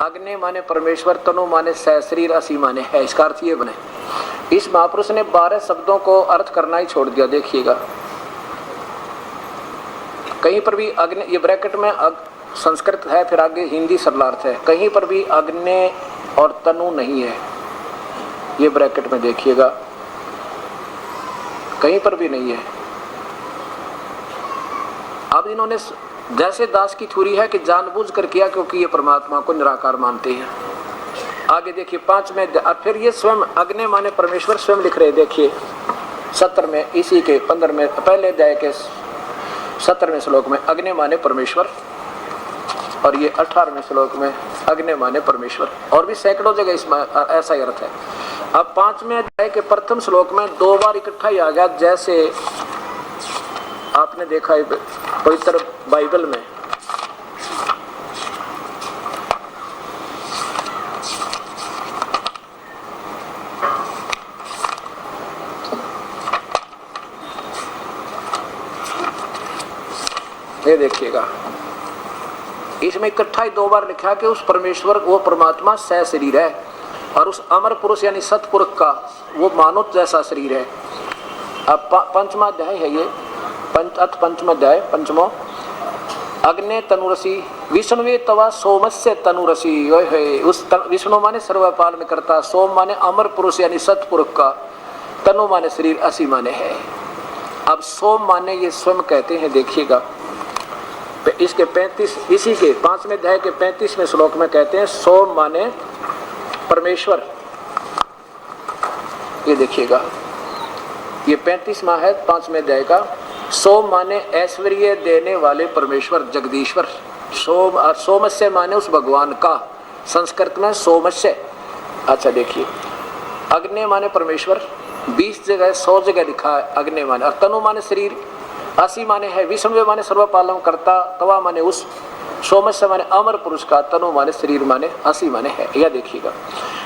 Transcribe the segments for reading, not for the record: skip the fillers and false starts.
अग्नि माने परमेश्वर, तनु माने सशरीर, असी माने है। इसका अर्थ ये बने। इस महापुरुष ने 12 शब्दों को अर्थ करना ही छोड़ दिया। देखिएगा कहीं पर भी अग्नि, ये ब्रैकेट में संस्कृत है, फिर आगे हिंदी सरलार्थ है, कहीं पर भी अग्नि और तनु नहीं है। ये ब्रैकेट में देखिएगा कहीं पर भी नहीं है। अब इन्होंने जैसे दास की थ्योरी है कि जानबूझ कर किया, क्योंकि ये परमात्मा को निराकार मानते हैं। आगे देखिए 5 में, फिर ये स्वयं अग्नि माने परमेश्वर स्वयं लिख रहे। देखिए 70 में, इसी के 15 में, पहले अध्याय के 17वें श्लोक में अग्नि माने परमेश्वर, और ये 18वें श्लोक में अग्नि माने परमेश्वर, और भी सैकड़ों जगह इसमें ऐसा ही अर्थ है। अब 5वें अध्याय के प्रथम श्लोक में 2 बार इकट्ठा ही आ गया, जैसे आपने देखा है पवित्र बाइबल में। ये देखिएगा इसमें इकट्ठा ही 2 बार लिखा कि उस परमेश्वर, वो परमात्मा सशरीर है, और उस अमर पुरुष यानी सतपुरुष का वो मानव जैसा शरीर है। अब 5वां अध्याय है ये, पंचम अध्याय, 5वां, अग्नि तनुरसी विष्णुवे तवा सोमस्य तनुरसी। उस विष्णु माने सर्वपाल में करता, सोम माने अमर पुरुष यानी सतपुरुष का, तनु माने शरीर, असी माने है। अब सोम माने ये स्वयं कहते हैं। देखिएगा इसके 35, इसी के 5वें अध्याय के 35वें श्लोक में कहते हैं सोम माने परमेश्वर। ये देखिएगा ये 35वां है 5वें अध्याय का। सोम माने ऐश्वर्य देने वाले परमेश्वर, जगदीश्वर। सोमस्य माने उस भगवान का, संस्कृत में सोमस्य। अच्छा देखिए अग्नि माने परमेश्वर, 20 जगह 100 जगह लिखा है अग्नि माने, और तनु माने शरीर, असी माने है, विष्णु माने सर्वपालन करता, तवा माने उस, सोमस्य माने अमर पुरुष का, तनु माने शरीर माने, असी माने है। यह देखिएगा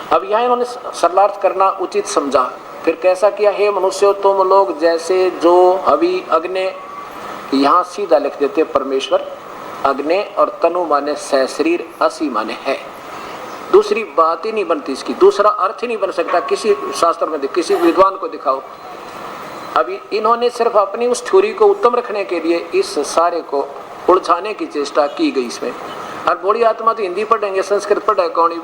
अब यहाँ इन्होंने सरलार्थ करना उचित समझा। फिर कैसा किया, हे मनुष्यों तुम लोग जैसे जो अभी अग्नि, यहाँ सीधा लिख देते परमेश्वर, अग्नि, और तनु माने सशरीर, असी माने है। दूसरी बात ही नहीं बनती इसकी, दूसरा अर्थ ही नहीं बन सकता। किसी शास्त्र में किसी विद्वान को दिखाओ। अभी इन्होंने सिर्फ अपनी उस थ्योरी को उत्तम रखने के लिए इस सारे को उलझाने की चेष्टा की गई इसमें। और बड़ी आत्मा तो हिंदी पढ़ेंगे, संस्कृत पढ़े कौन,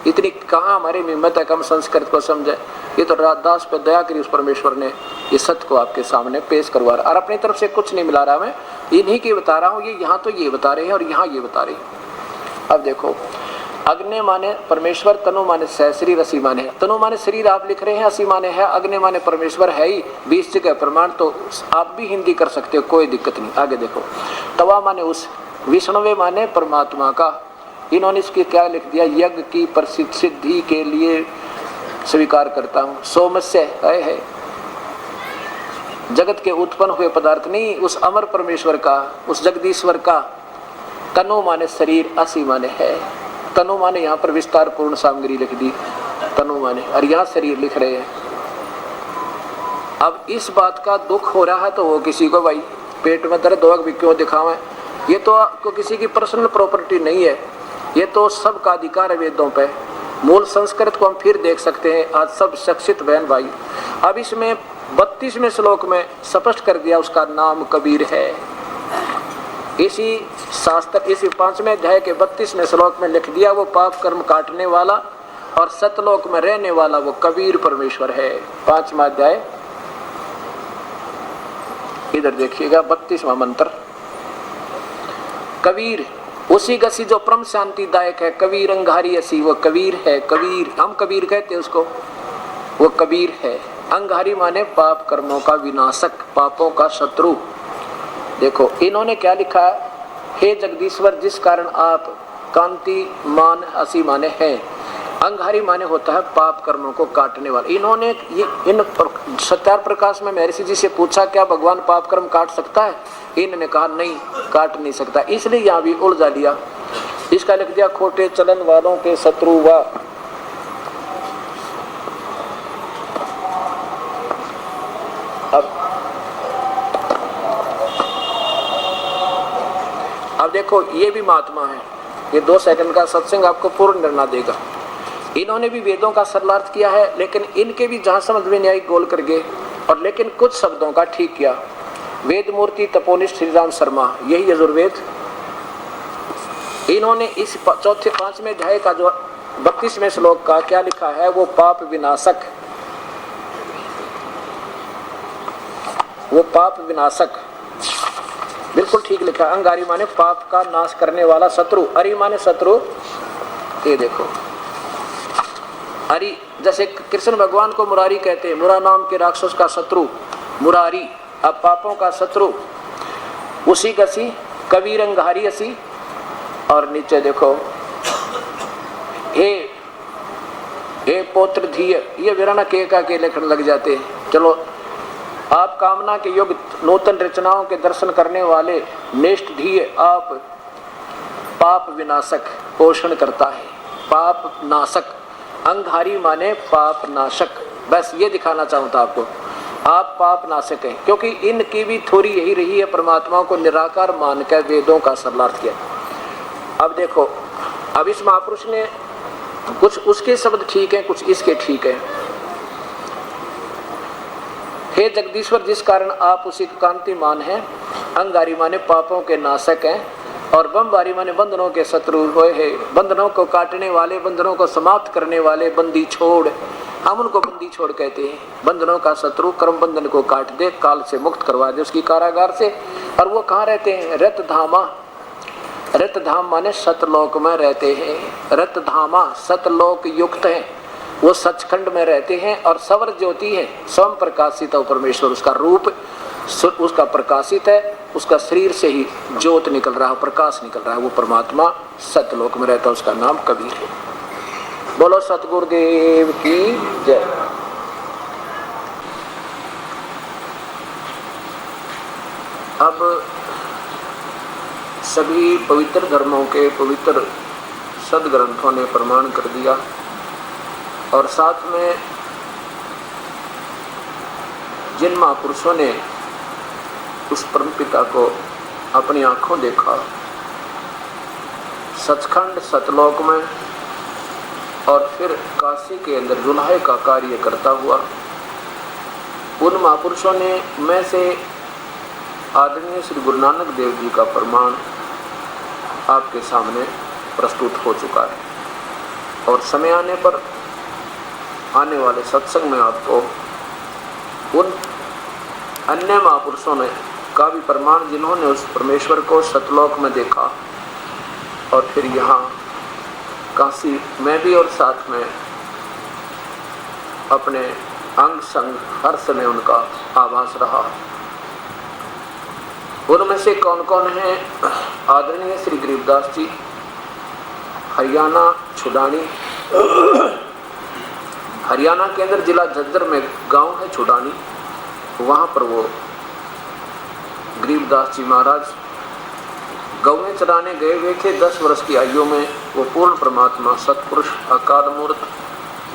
इतनी कहाँ हमारी हिम्मत है कम संस्कृत को समझे। ये तो दास पे दया करी उस परमेश्वर ने, ये सत्य को आपके सामने पेश करवा रहा, और अपनी तरफ से कुछ नहीं मिला रहा, मैं इन्हीं की बता रहा हूँ। ये यहाँ तो ये बता रहे हैं और यहाँ ये बता रहे हैं। अब देखो अग्नि माने परमेश्वर, तनु माने सशरीर, असी माने है। तनु माने शरीर आप लिख रहे हैं, असी माने है। अग्नि माने परमेश्वर है ही, 20 जगह प्रमाण, तो आप भी हिंदी कर सकते हो, कोई दिक्कत नहीं। आगे देखो तवा माने उस, विष्णुवे माने परमात्मा का। इन्होंने इसके क्या लिख दिया, यज्ञ की प्रसिद्धि के लिए स्वीकार करता हूँ। सोमस्य है जगत के उत्पन्न हुए पदार्थ नहीं, उस अमर परमेश्वर का, उस जगदीश्वर का। तनु माने शरीर, असी माने है। तनु माने यहाँ पर विस्तार पूर्ण सामग्री लिख दी, तनु माने, और यहाँ शरीर लिख रहे हैं। अब इस बात का दुख हो रहा है तो वो किसी को, भाई पेट में दर्द होगा भी क्यों दिखावें, ये तो आपको किसी की पर्सनल प्रॉपर्टी नहीं है, ये तो सबका अधिकार है वेदों पे। मूल संस्कृत को हम फिर देख सकते हैं आज सब शिक्षित बहन भाई। अब इसमें 32वें श्लोक में स्पष्ट कर दिया उसका नाम कबीर है। इसी शास्त्र, इसी 5वें अध्याय के 32वें श्लोक में लिख दिया वो पाप कर्म काटने वाला और सतलोक में रहने वाला वो कबीर परमेश्वर है। 5वां अध्याय इधर देखिएगा 32वां मंत्र। कबीर उसी गसी जो परम शांतिदायक है, कबीर अंगारी असी, वो कबीर है। कबीर हम कबीर कहते हैं उसको, वो कबीर है। अंगारी माने पाप कर्मों का विनाशक, पापों का शत्रु। देखो इन्होंने क्या लिखा, हे जगदीश्वर जिस कारण आप कांति मान असी माने हैं। अंगारी माने होता है पाप कर्मों को काटने वाला। इन्होंने ये इन सत्यार प्रकाश में महर्षि जी से पूछा क्या भगवान पाप कर्म काट सकता है, इन्होंने कहा नहीं, काट नहीं सकता, इसलिए यहाँ भी उलझा लिया। इसका लिख दिया खोटे चलन वालों के शत्रु व। अब देखो ये भी महात्मा है, ये 2 सेकंड का सत्संग आपको पूर्ण निर्णय देगा। इन्होंने भी वेदों का सरलार्थ किया है, लेकिन इनके भी जहां समझ में नहीं आई गोल कर गए, और लेकिन कुछ शब्दों का ठीक किया। वेद मूर्ति तपोनिष्ठ श्री राम शर्मा, यही यजुर्वेद। इन्होंने इस चौथे 5वें अध्याय का जो 32वें श्लोक का क्या लिखा है, वो पाप विनाशक, वो पाप विनाशक बिल्कुल ठीक लिखा। अंगारी माने पाप का नाश करने वाला शत्रु, अरि माने शत्रु। ये देखो अरि, जैसे कृष्ण भगवान को मुरारी कहते हैं, मुरा नाम के राक्षस का शत्रु मुरारी, अब पापों का शत्रु। उसी कसी कबीर अंगारी असी। और नीचे देखो हे पौत्र धीय, ये विरण के लेखन लग जाते हैं। चलो, आप कामना के युग नूतन रचनाओं के दर्शन करने वाले नेष्ठ धीय, आप पाप विनाशक पोषण करता है, पाप नाशक। अंगहारी माने पाप नाशक। बस ये दिखाना चाहूँ था आपको, आप पाप नाशक हैं, क्योंकि इनकी भी थोड़ी यही रही है, परमात्मा को निराकार मान कर वेदों का सरलार्थ किया। अब देखो, अब इस महापुरुष ने कुछ उसके शब्द ठीक हैं, कुछ इसके ठीक हैं। हे जगदीश्वर, जिस कारण आप उसी कांतिमान हैं। अंगारी माने पापों के नाशक हैं, और बमबारी माने बंधनों के शत्रु हुए हैं, बंधनों को काटने वाले, बंधनों को समाप्त करने वाले, बंदी छोड़, हम उनको बंदी छोड़ कहते हैं। बंधनों का शत्रु कर्म बंधन को काट दे, काल से मुक्त करवा दे उसकी कारागार से। और वो कहाँ रहते हैं? रत धामा। रत धाम माने सतलोक में रहते हैं। रत धामा सतलोक युक्त है, वो सचखंड में रहते हैं। और सवर ज्योति है, स्वयं प्रकाशित है परमेश्वर, उसका रूप उसका प्रकाशित है, उसका शरीर से ही ज्योत निकल रहा है, प्रकाश निकल रहा है। वो परमात्मा सतलोक में रहता है, उसका नाम कबीर है। बोलो सतगुरुदेव की जय। अब सभी पवित्र धर्मों के पवित्र सदग्रंथों ने प्रमाण कर दिया, और साथ में जिन महापुरुषों ने उस परमपिता को अपनी आंखों देखा, सचखंड सतलोक में, और फिर काशी के अंदर जुल्हे का कार्य करता हुआ, उन महापुरुषों ने में से आदरणीय श्री गुरु नानक देव जी का प्रमाण आपके सामने प्रस्तुत हो चुका है। और समय आने पर आने वाले सत्संग में आपको उन अन्य महापुरुषों ने का भी प्रमाण, जिन्होंने उस परमेश्वर को सतलोक में देखा और फिर यहाँ काशी में भी, और साथ में अपने अंग संग हर समय उनका आभास रहा। उनमें से कौन कौन है? आदरणीय श्री गरीबदास जी, हरियाणा छुडानी, हरियाणा के अंदर जिला झज्जर में गांव है छुडानी, वहां पर वो गरीबदास जी महाराज गौएं चराने गए हुए थे। 10 वर्ष की आयु में वो पूर्ण परमात्मा सतपुरुष अकाल मूर्त,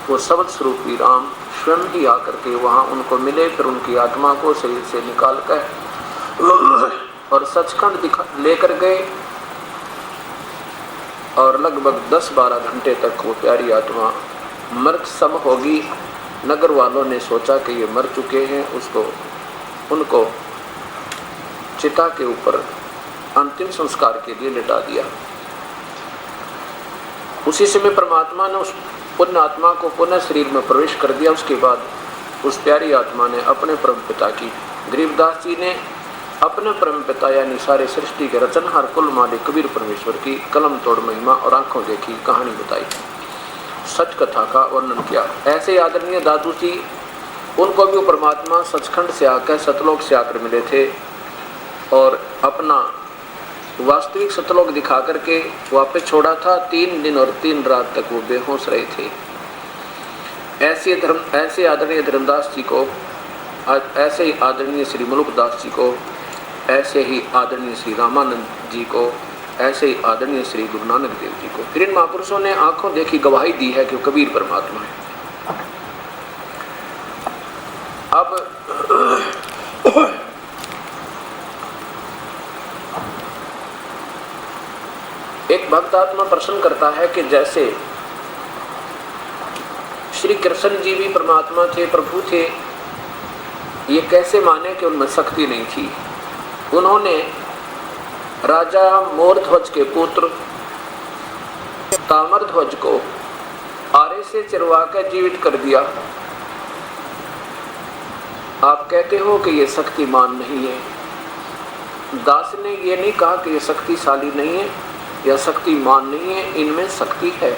वो शब्द स्वरूपी राम स्वयं ही आकर के वहाँ उनको मिले। फिर उनकी आत्मा को शरीर से निकाल कर और सचखंड लेकर गए, और लगभग 10-12 घंटे तक वो प्यारी आत्मा मृत सम होगी। नगर वालों ने सोचा कि ये मर चुके हैं, उनको चिता के ऊपर अंतिम संस्कार के लिए लिटा दिया। उसी समय परमात्मा ने उस पुण्य आत्मा को पुनः शरीर में प्रवेश कर दिया। उसके बाद उस प्यारी आत्मा ने अपने परमपिता की, गरीबदास जी ने अपने परमपिता यानी सारे सृष्टि के रचनहार कुल मालिक कबीर परमेश्वर की कलम तोड़ महिमा और आंखों देखी कहानी बताई, सच कथा का वर्णन किया। ऐसे आदरणीय दादू जी, उनको भी परमात्मा सचखंड से आकर सतलोक से आकर मिले थे, और अपना वास्तविक सतलोक दिखा करके वापस छोड़ा था। 3 दिन और 3 रात तक वो बेहोश रहे थे। ऐसे आदरणीय धर्मदास जी को, ऐसे ही आदरणीय श्री मुलुकदास जी को, ऐसे ही आदरणीय श्री रामानंद जी को, ऐसे ही आदरणीय श्री गुरु नानक देव जी को। फिर इन महापुरुषों ने आंखों देखी गवाही दी है कि कबीर परमात्मा है। अब एक भक्तात्मा प्रश्न करता है कि जैसे श्री कृष्ण जी भी परमात्मा थे, प्रभु थे, ये कैसे माने कि उनमें शक्ति नहीं थी? उन्होंने राजा मोरध्वज के पुत्र ताम्रध्वज को आरे से चिरवा कर जीवित कर दिया। आप कहते हो कि ये शक्तिमान नहीं है। दास ने ये नहीं कहा कि ये शक्तिशाली नहीं है या शक्तिमान नहीं है, इनमें शक्ति है।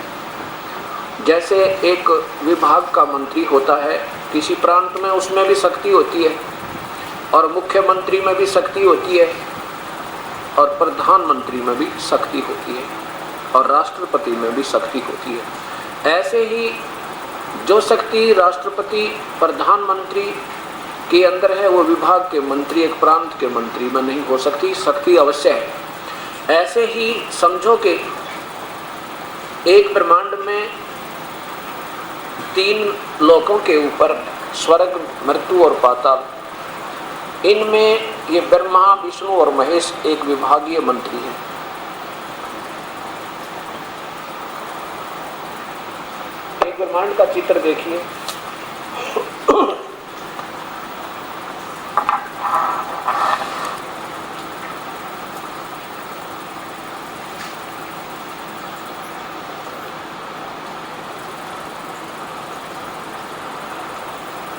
जैसे एक विभाग का मंत्री होता है किसी प्रांत में, उसमें भी शक्ति होती है, और मुख्यमंत्री में भी शक्ति होती है, और प्रधानमंत्री में भी शक्ति होती है, और राष्ट्रपति में भी शक्ति होती है। ऐसे ही जो शक्ति राष्ट्रपति प्रधानमंत्री के अंदर है वो विभाग के मंत्री, एक प्रांत के मंत्री में नहीं हो सकती, शक्ति अवश्य है। ऐसे ही समझो कि एक ब्रह्मांड में 3 लोकों के ऊपर स्वर्ग, मृत्यु और पाताल, इनमें ये ब्रह्मा, विष्णु और महेश एक विभागीय मंत्री है। एक ब्रह्मांड का चित्र देखिए।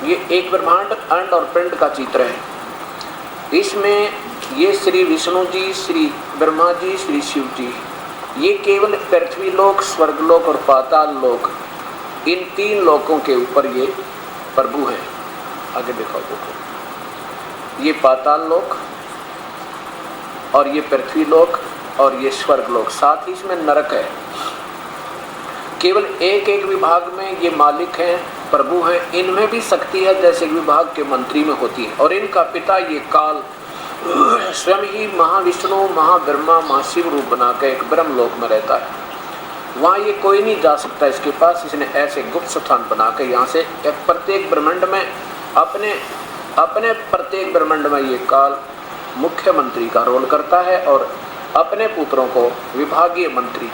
ये एक ब्रह्मांड अंड और पिंड का चित्र है। इसमें ये श्री विष्णु जी, श्री ब्रह्मा जी, श्री शिव जी, ये केवल पृथ्वी लोक, स्वर्गलोक और पाताल लोक, इन 3 लोकों के ऊपर ये प्रभु हैं। आगे देखो, ये पाताल लोक और ये पृथ्वी लोक और ये स्वर्ग लोक, साथ ही इसमें नरक है। केवल एक एक विभाग में ये मालिक हैं, प्रभु हैं। इनमें भी शक्ति है जैसे विभाग के मंत्री में होती है। और इनका पिता ये काल स्वयं ही महाविष्णु, महाब्रह्मा, महाशिव रूप बनाकर एक ब्रह्म लोक में रहता है। वहाँ ये कोई नहीं जा सकता इसके पास। इसने ऐसे गुप्त स्थान बनाकर यहाँ से प्रत्येक ब्रह्मांड में अपने प्रत्येक ब्रह्मांड में ये काल मुख्यमंत्री का रोल करता है और अपने पुत्रों को विभागीय मंत्री।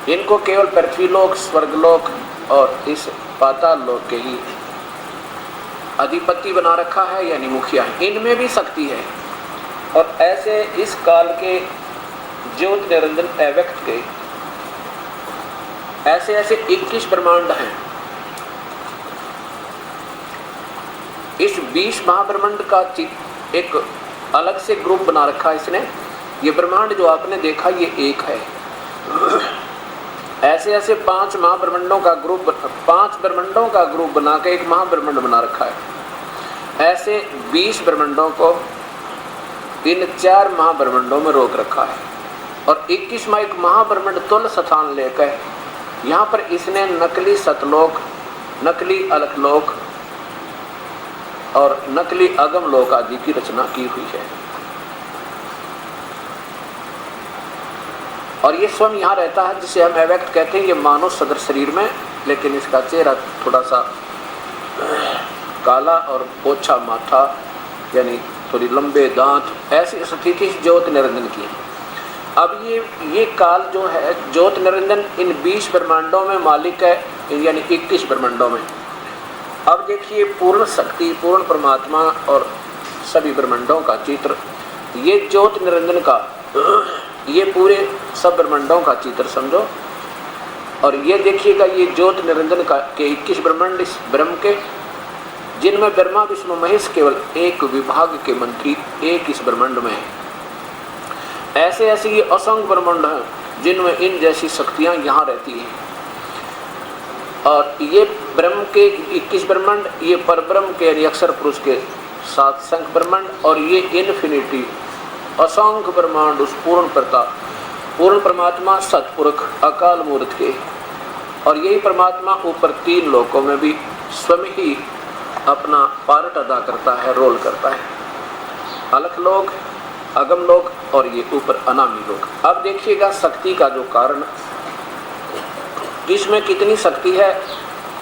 इनको केवल पृथ्वीलोक, स्वर्गलोक और इस पाताल लोक के ही अधिपति बना रखा है, यानी मुखिया है। इनमें भी शक्ति है। और ऐसे इस काल के ज्योत निरंजन अव्यक्त के ऐसे ऐसे 21 ब्रह्मांड हैं। इस 20 महाब्रह्मांड का एक अलग से ग्रुप बना रखा है इसने। ये ब्रह्मांड जो आपने देखा ये एक है। ऐसे ऐसे 5 महाब्रह्मांडों का ग्रुप, 5 ब्रह्मांडों का ग्रुप बना के एक महाब्रह्मांड बना रखा है। ऐसे 20 ब्रह्मांडों को इन 4 महाब्रह्मांडों में रोक रखा है। और 21वां एक महाब्रह्मांड तुल्य स्थान लेकर यहाँ पर इसने नकली सतलोक, नकली अलकलोक और नकली अगम लोक आदि की रचना की हुई है। और ये स्वयं यहाँ रहता है जिसे हम अव्यक्त कहते हैं। ये मानव सदृश शरीर में, लेकिन इसका चेहरा थोड़ा सा काला और पोछा माथा, यानी थोड़ी लंबे दांत, ऐसी स्थिति ज्योत निरंजन की है। अब ये काल जो है ज्योत निरंजन इन 20 ब्रह्मांडों में मालिक है, यानी 21 ब्रह्मांडों में। अब देखिए पूर्ण शक्ति, पूर्ण परमात्मा और सभी ब्रह्मांडों का चित्र, ये ज्योत निरंजन का, ये पूरे सब ब्रह्मांडों का चित्र समझो। और ये देखिएगा ये ज्योत निरंजन का के 21 ब्रह्मांड इस ब्रह्म के, जिनमें ब्रह्मा विष्णु महेश केवल एक विभाग के मंत्री एक इस ब्रह्मांड में है। ऐसे ऐसे ये असंख्य ब्रह्मांड हैं जिनमें इन जैसी शक्तियां यहाँ रहती हैं। और ये ब्रह्म के 21 ब्रह्मांड, ये परब्रह्म के यानी अक्षर पुरुष के 7 संख्य ब्रह्मांड, और ये इन्फिनिटी असंख्य ब्रह्मांड उस पूर्ण प्रताप, पूर्ण परमात्मा सतपुरुष अकाल मूर्त के। और यही परमात्मा ऊपर 3 लोकों में भी स्वयं ही अपना पार्ट अदा करता है, रोल करता है। अलख लोक, अगम लोक और ये ऊपर अनामी लोक। अब देखिएगा शक्ति का जो कारण, इसमें कितनी शक्ति है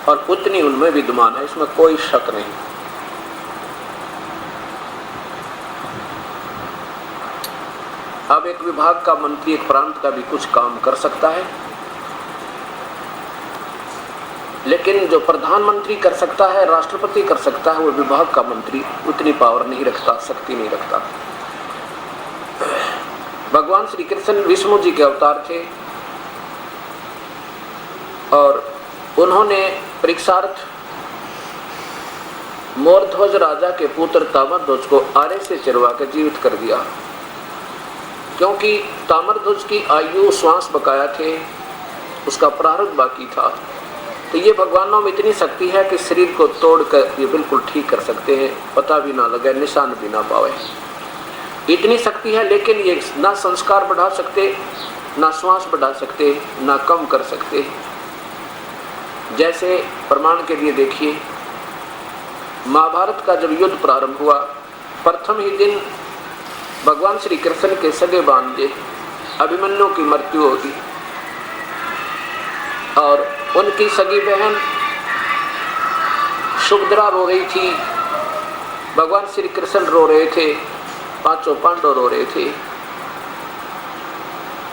और उतनी उनमें विद्यमान है, इसमें कोई शक नहीं। अब एक विभाग का मंत्री एक प्रांत का भी कुछ काम कर सकता है, लेकिन जो प्रधानमंत्री कर सकता है, राष्ट्रपति कर सकता है, वो विभाग का मंत्री उतनी पावर नहीं रखता, शक्ति नहीं रखता। भगवान श्री कृष्ण विष्णु जी के अवतार थे और उन्होंने परीक्षार्थ मोरध्वज राजा के पुत्र ताम्रध्वज को आरे से चिरवा कर जीवित कर दिया, क्योंकि ताम्रध्वज की आयु श्वास बकाया थे, उसका प्रारब्ध बाकी था। तो ये भगवानों में इतनी शक्ति है कि शरीर को तोड़कर ये बिल्कुल ठीक कर सकते हैं, पता भी ना लगे, निशान भी ना पावे, इतनी शक्ति है। लेकिन ये ना संस्कार बढ़ा सकते, ना श्वास बढ़ा सकते, ना कम कर सकते। जैसे प्रमाण के लिए देखिए, महाभारत का जब युद्ध प्रारंभ हुआ, प्रथम ही दिन भगवान श्री कृष्ण के सगे भांजे अभिमन्यु की मृत्यु होगी और उनकी सगी बहन सुभद्रा रो रही थी, भगवान श्री कृष्ण रो रहे थे, पांचों पांडव रो रहे थे।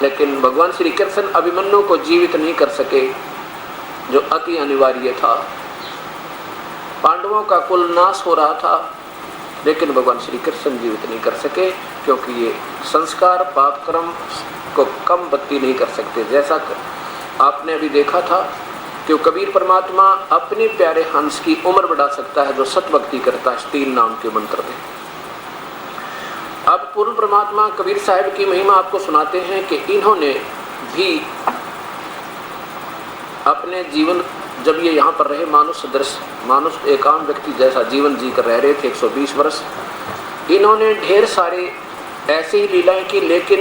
लेकिन भगवान श्री कृष्ण अभिमन्यु को जीवित नहीं कर सके, जो अति अनिवार्य था। पांडवों का कुल नाश हो रहा था, लेकिन भगवान श्री कृष्ण जीवित नहीं कर सके, क्योंकि ये संस्कार पाप कर्म को कम बत्ती नहीं कर सकते। जैसा आपने अभी देखा था कि कबीर परमात्मा अपने प्यारे हंस की उम्र बढ़ा सकता है जो सतभक्ति करता है 3 नाम के मंत्र में। अब पूर्ण परमात्मा कबीर साहब की महिमा आपको सुनाते हैं कि इन्होंने भी अपने जीवन, जब ये यहाँ पर रहे, मानुष एक आम व्यक्ति जैसा जीवन जी कर रह रहे थे 120 वर्ष, इन्होंने ढेर सारे ऐसी ही लीलाएं की, लेकिन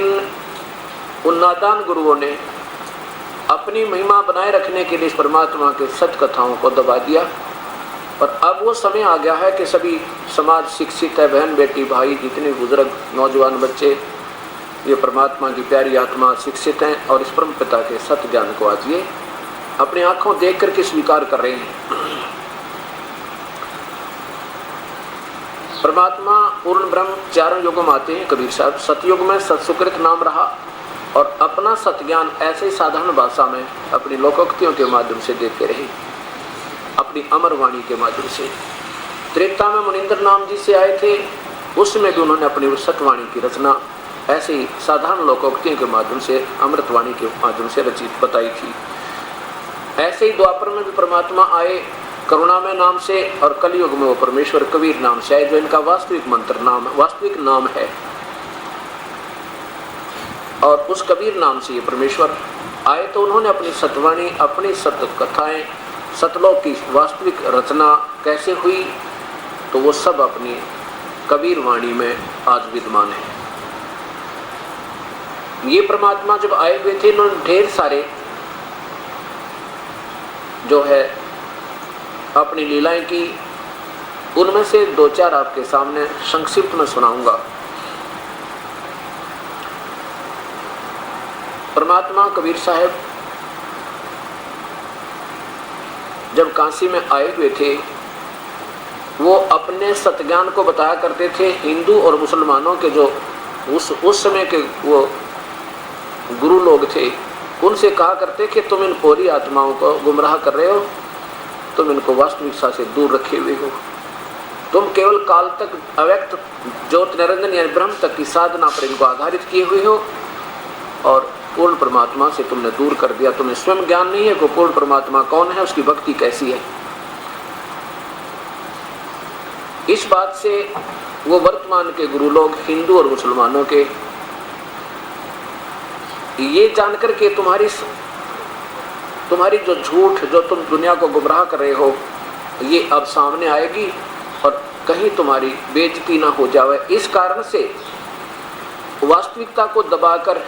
उन नादान गुरुओं ने अपनी महिमा बनाए रखने के लिए इस परमात्मा के सत कथाओं को दबा दिया। और अब वो समय आ गया है कि सभी समाज शिक्षित है, बहन बेटी भाई जितने बुजुर्ग नौजवान बच्चे, ये परमात्मा की प्यारी आत्मा शिक्षित हैं और इस परम पिता के सत्य ज्ञान को आज ये अपनी आंखों देख करके स्वीकार कर रहे हैं। परमात्मा पूर्ण ब्रह्म 4 युगों में आते हैं कबीर साहब। सतयुग में सत्सुकृत नाम रहा और अपना सत्य ज्ञान ऐसे ही साधारण भाषा में अपनी लोकोक्तियों के माध्यम से देते रहे, अपनी अमर वाणी के माध्यम से। त्रेता में मुनिंद्र नाम जी से आए थे, उसमें भी उन्होंने अपनी सतवाणी की रचना ऐसे ही साधारण लोकोक्तियों के माध्यम से, अमृतवाणी के माध्यम से रचित बताई थी। ऐसे ही द्वापर में भी परमात्मा आए करुणामय नाम से, और कलयुग में वो परमेश्वर कबीर नाम से आए, जो इनका वास्तविक मंत्र नाम, वास्तविक नाम है। और उस कबीर नाम से ये परमेश्वर आए, तो उन्होंने अपनी सतवाणी, अपनी सत कथाएं, सतलोक की वास्तविक रचना कैसे हुई, तो वो सब अपनी कबीर वाणी में आज विद्यमान है। ये परमात्मा जब आए हुए थे, इन्होंने ढेर सारे जो है अपनी लीलाएं की। उनमें से 2-4 आपके सामने संक्षिप्त में सुनाऊंगा। परमात्मा कबीर साहब जब काशी में आए हुए थे, वो अपने सतज्ञान को बताया करते थे। हिंदू और मुसलमानों के जो उस समय के वो गुरु लोग थे, उनसे कहा करते कि तुम इन पोरी आत्माओं को गुमराह कर रहे हो, तुम इनको वास्तविकता से दूर रखे हुए हो, तुम केवल काल तक अव्यक्त ज्योत निरंजन यानी ब्रह्म तक की साधना पर इनको आधारित किए हुए हो, और पूर्ण परमात्मा से तुमने दूर कर दिया। तुम्हें स्वयं ज्ञान नहीं है कि पूर्ण परमात्मा कौन है, उसकी भक्ति कैसी है। इस बात से वो वर्तमान के गुरु लोग हिंदू और मुसलमानों के ये जानकर के तुम्हारी जो झूठ, जो तुम दुनिया को गुमराह कर रहे हो, ये अब सामने आएगी और कहीं तुम्हारी बेइज्जती ना हो जाए, इस कारण से वास्तविकता को दबाकर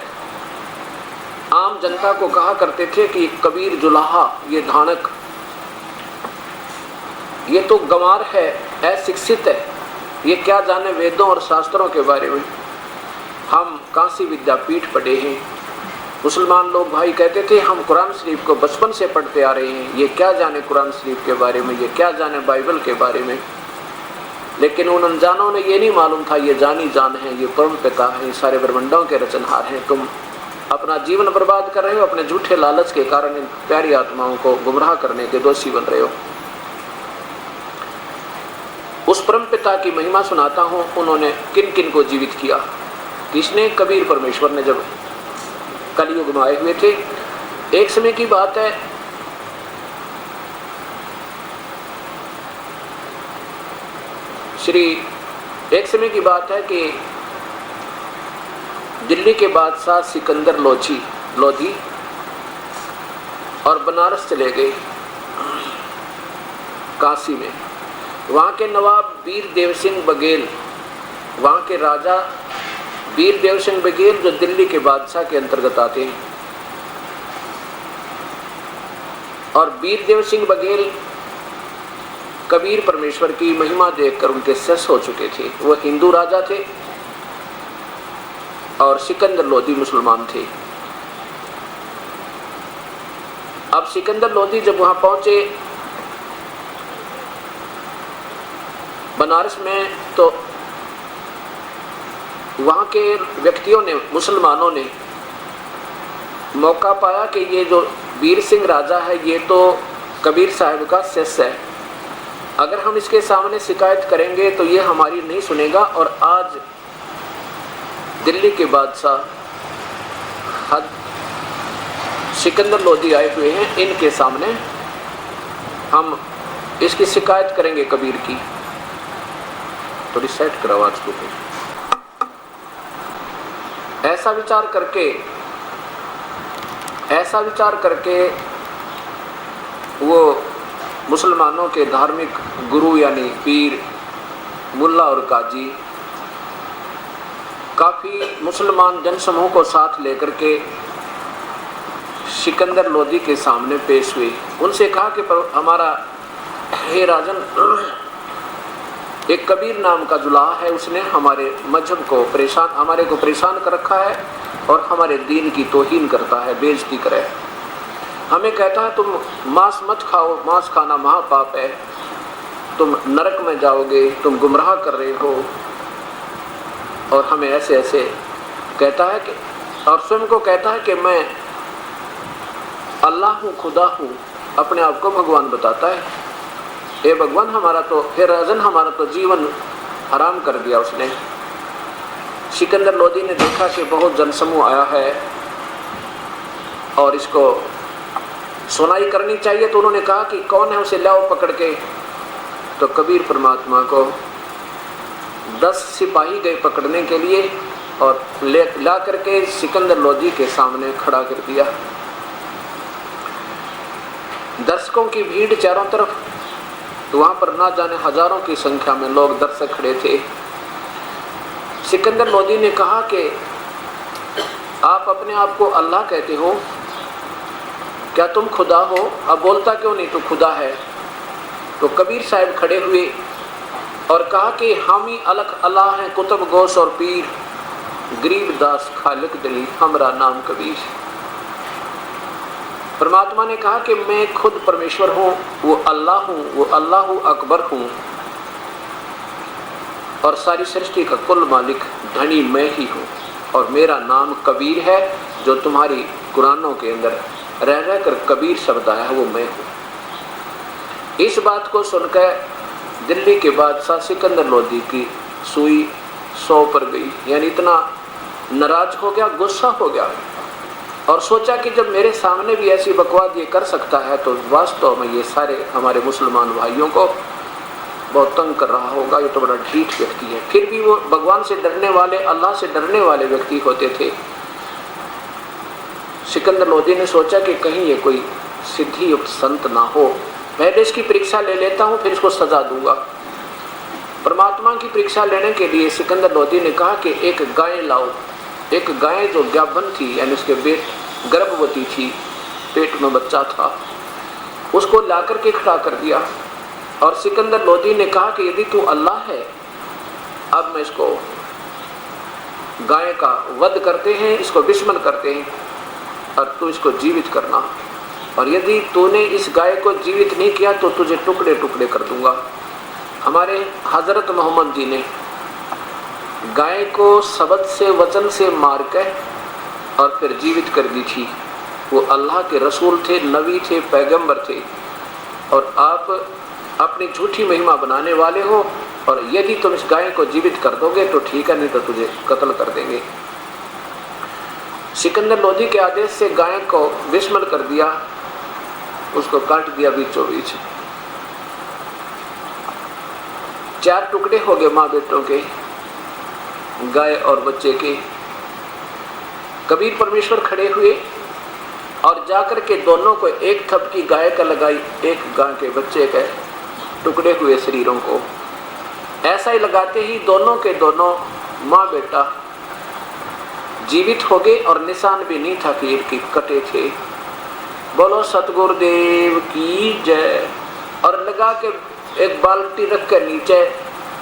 आम जनता को कहा करते थे कि कबीर जुलाहा, ये धानक, ये तो गंवार है, अशिक्षित है, ये क्या जाने वेदों और शास्त्रों के बारे में। हम काशी विद्यापीठ पढ़े हैं। मुसलमान लोग भाई कहते थे हम कुरान शरीफ को बचपन से पढ़ते आ रहे हैं, ये क्या जाने कुरान शरीफ के बारे में, ये क्या जाने बाइबल के बारे में। लेकिन उन अनजानों ने ये नहीं मालूम था ये जानी जान है, ये परम पिता है, सारे ब्रह्मांडों के रचनहार हैं। तुम अपना जीवन बर्बाद कर रहे हो, अपने झूठे लालच के कारण इन प्यारी आत्माओं को गुमराह करने के दोषी बन रहे हो। उस परम पिता की महिमा सुनाता हूं, उन्होंने किन किन को जीवित किया। किसने? कबीर परमेश्वर ने जब कलयुग में आए हुए थे। एक समय की बात है, एक समय की बात है कि दिल्ली के बादशाह सिकंदर लोधी और बनारस चले गए, काशी में। वहाँ के नवाब वीरदेव सिंह बघेल, वहाँ के राजा वीरदेव सिंह बघेल जो दिल्ली के बादशाह के अंतर्गत आते हैं, और वीरदेव सिंह बघेल कबीर परमेश्वर की महिमा देखकर उनके शिष्य हो चुके थे। वो हिंदू राजा थे और सिकंदर लोधी मुसलमान थे। अब सिकंदर लोधी जब वहां पहुंचे बनारस में, तो वहां के व्यक्तियों ने, मुसलमानों ने मौका पाया कि ये जो वीर सिंह राजा है ये तो कबीर साहब का शिष्य है, अगर हम इसके सामने शिकायत करेंगे तो ये हमारी नहीं सुनेगा। और आज दिल्ली के बादशाह सिकंदर लोधी आए हुए हैं, इनके सामने हम इसकी शिकायत करेंगे कबीर की। थोड़ी सेट करो आवाज को। ऐसा विचार करके वो मुसलमानों के धार्मिक गुरु यानी पीर, मुल्ला और काजी काफी मुसलमान जनसमूह को साथ लेकर के सिकंदर लोधी के सामने पेश हुए। उनसे कहा कि हमारा हे राजन, एक कबीर नाम का जुलाहा है, उसने हमारे मजहब को परेशान कर रखा है और हमारे दीन की तौहीन करता है, बेइज्जती करे। हमें कहता है तुम मांस मत खाओ, मांस खाना महापाप है, तुम नरक में जाओगे, तुम गुमराह कर रहे हो। और हमें ऐसे ऐसे कहता है कि, और स्वयं को कहता है कि मैं अल्लाह हूँ, खुदा हूँ, अपने आप को भगवान बताता है। हे भगवान, हे राजन, हमारा तो जीवन हराम कर दिया उसने। सिकंदर लोधी ने देखा कि बहुत जनसमूह आया है और इसको सुनाई करनी चाहिए, तो उन्होंने कहा कि कौन है, उसे लाओ पकड़ के। तो कबीर परमात्मा को 10 सिपाही गए पकड़ने के लिए और ला करके सिकंदर लोधी के सामने खड़ा कर दिया। दर्शकों की भीड़ चारों तरफ, तो वहां पर ना जाने हजारों की संख्या में लोग दर्शक खड़े थे। सिकंदर लोधी ने कहा कि आप अपने आप को अल्लाह कहते हो, क्या तुम खुदा हो? अब बोलता क्यों नहीं तू खुदा है? तो कबीर साहब खड़े हुए और कहा कि हम ही अलग अल्लाह हैं, कुतुब गौस और पीर, गरीब दास खालिक दली, हमारा नाम कबीर। परमात्मा ने कहा कि मैं खुद परमेश्वर हूँ, वो अल्लाह अकबर हूँ और सारी सृष्टि का कुल मालिक धनी मैं ही हूँ, और मेरा नाम कबीर है। जो तुम्हारी कुरानों के अंदर रह रह कर कबीर शब्द आया है वो मैं हूँ। इस बात को सुनकर दिल्ली के बादशाह सिकंदर लोधी की सुई 100 पर गई, यानी इतना नाराज हो गया, गुस्सा हो गया और सोचा कि जब मेरे सामने भी ऐसी बकवास ये कर सकता है तो वास्तव में ये सारे हमारे मुसलमान भाइयों को बहुत तंग कर रहा होगा, ये तो बड़ा ढीठ व्यक्ति है। फिर भी वो भगवान से डरने वाले, अल्लाह से डरने वाले व्यक्ति होते थे। सिकंदर लोधी ने सोचा कि कहीं ये कोई सिद्धि युक्त संत ना हो, पहले इसकी परीक्षा ले लेता हूँ, फिर इसको सजा दूंगा। परमात्मा की परीक्षा लेने के लिए सिकंदर लोधी ने कहा कि एक गाय लाओ। एक गाय जो ज्ञापन थी, यानी उसके गर्भवती थी, पेट में बच्चा था, उसको लाकर के खड़ा कर दिया। और सिकंदर लोधी ने कहा कि यदि तू अल्लाह है, अब मैं इसको गाय का वध करते हैं, इसको विस्मन करते हैं और तू इसको जीवित करना, और यदि तूने इस गाय को जीवित नहीं किया तो तुझे टुकड़े टुकड़े कर दूंगा। हमारे हजरत मोहम्मद जी ने गाय को शब्द से वचन से मार कर और फिर जीवित कर दी थी। वो अल्लाह के रसूल थे, नबी थे, पैगंबर थे, और आप अपनी झूठी महिमा बनाने वाले हो, और यदि तुम इस गाय को जीवित कर दोगे तो ठीक है, नहीं तो तुझे कत्ल कर देंगे। सिकंदर लोधी के आदेश से गाय को विस्मरण कर दिया, उसको काट दिया बीचों बीच। 4 टुकड़े हो गए माँ बेटों के, गाय और बच्चे के। कबीर परमेश्वर खड़े हुए और जाकर के दोनों को एक थपकी गाय का लगाई, एक गाय के बच्चे के टुकड़े हुए शरीरों को। ऐसा ही लगाते ही दोनों के दोनों माँ बेटा जीवित हो गए और निशान भी नहीं था कि इनके कटे थे। बोलो सतगुरुदेव की जय। और लगा के एक बाल्टी रख के नीचे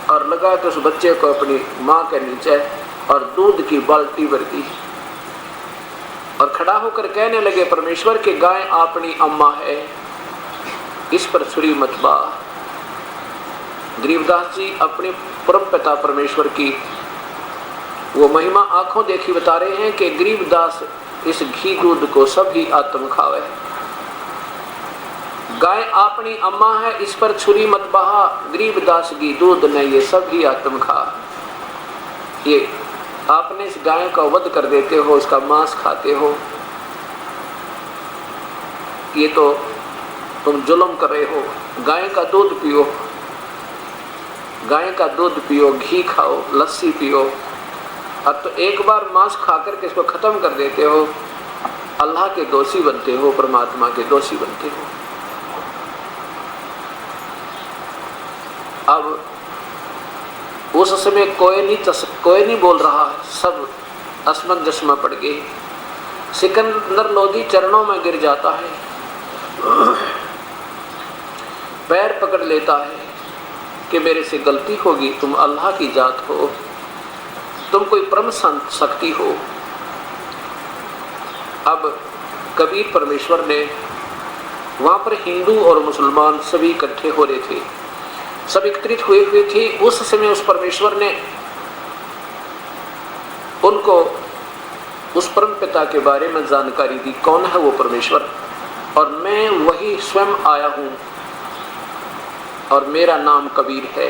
और लगा के उस बच्चे को अपनी माँ के नीचे और दूध की बाल्टी भर दी और खड़ा होकर कहने लगे, परमेश्वर की गाय अपनी अम्मा है, इस पर छुरी मत बा। गरीबदास जी अपने परम पिता परमेश्वर की वो महिमा आंखों देखी बता रहे हैं कि गरीबदास इस घी दूध को सभी आत्म खावे। गाय अपनी अम्मा है, इस पर छुरी मत बहा, गरीबदास की दूध ने ये सभी आत्म खा। ये आपने इस गाय का वध कर देते हो, इसका मांस खाते हो, ये तो तुम जुल्म कर रहे हो। गाय का दूध पियो, गाय का दूध पियो, घी खाओ, लस्सी पियो, अब तो एक बार मांस खाकर के इसको खत्म कर देते हो, अल्लाह के दोषी बनते हो, परमात्मा के दोषी बनते हो। अब उस समय कोई नहीं बोल रहा, सब असमंजस में पड़ गए। सिकंदर लोधी चरणों में गिर जाता है, पैर पकड़ लेता है कि मेरे से गलती होगी, तुम अल्लाह की जात हो, तुम कोई परम शक्ति हो। अब कबीर परमेश्वर ने वहाँ पर हिंदू और मुसलमान सभी इकट्ठे हो रहे थे, सब एकत्रित हुए थे। उस समय उस परमेश्वर ने उनको उस परम पिता के बारे में जानकारी दी, कौन है वो परमेश्वर, और मैं वही स्वयं आया हूँ और मेरा नाम कबीर है।